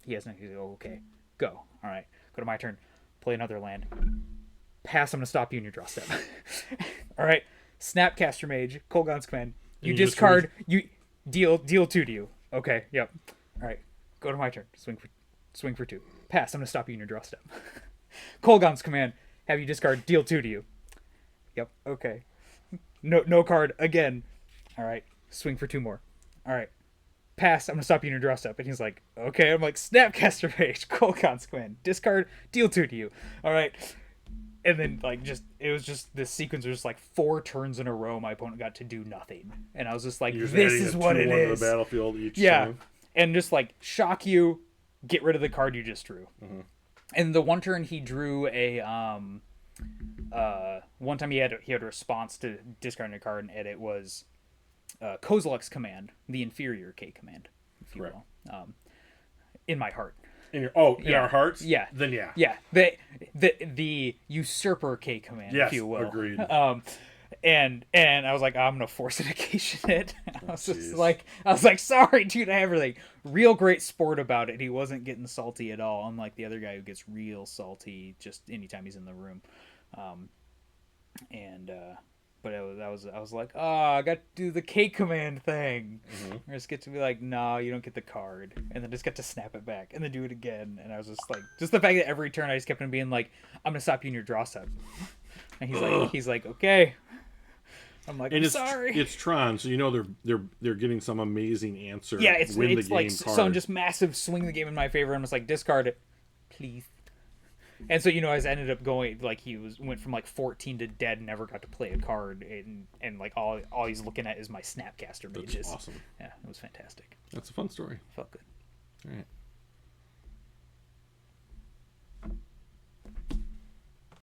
He has nothing. He's like, oh, okay, go. All right, go to my turn, play another land. Pass, I'm going to stop you in your draw step. All right, Snapcaster Mage, Kolaghan's Command. You discard, you deal 2 to you. Okay, yep. All right, go to my turn, swing for 2. Pass, I'm going to stop you in your draw step. Kolaghan's Command, have you discard, deal 2 to you. Yep, okay. No card, again. All right, swing for 2 more. All right, pass, I'm going to stop you in your draw step. And he's like, okay. I'm like, Snapcaster Mage, Kolaghan's Command, discard, deal 2 to you. All right. And then, like, it was just, this sequence was just, like, 4 turns in a row my opponent got to do nothing. And I was just like, this is what it is. To the battlefield each time. And just, like, shock you, get rid of the card you just drew. And the one turn he drew a, one time he had a response to discarding a card, and it was Kozilek's Command, the inferior K command, if you will, in my heart. In our hearts? Yeah. Then yeah. Yeah. The usurper K command, if you will. Agreed. And I was like, I'm gonna force education it. I was like, sorry, dude, I have everything. Real great sport about it. He wasn't getting salty at all, unlike the other guy who gets real salty just anytime he's in the room. But I was like, oh, I got to do the K command thing. I just get to be like, no, you don't get the card, and then just get to snap it back, and then do it again. And I was just like, just the fact that every turn I just kept on being like, I'm gonna stop you in your draw step, and he's like, okay. I'm like, I'm sorry. It's Tron, so you know they're getting some amazing answer. Yeah, it's like card. some just massive swing the game in my favor. I'm just like, discard it, please. And so, you know, I ended up going, like, went from like 14 to dead, and never got to play a card, and like all he's looking at is my Snapcaster Mages. That's awesome. Yeah, it was fantastic. That's a fun story. Felt good. All right.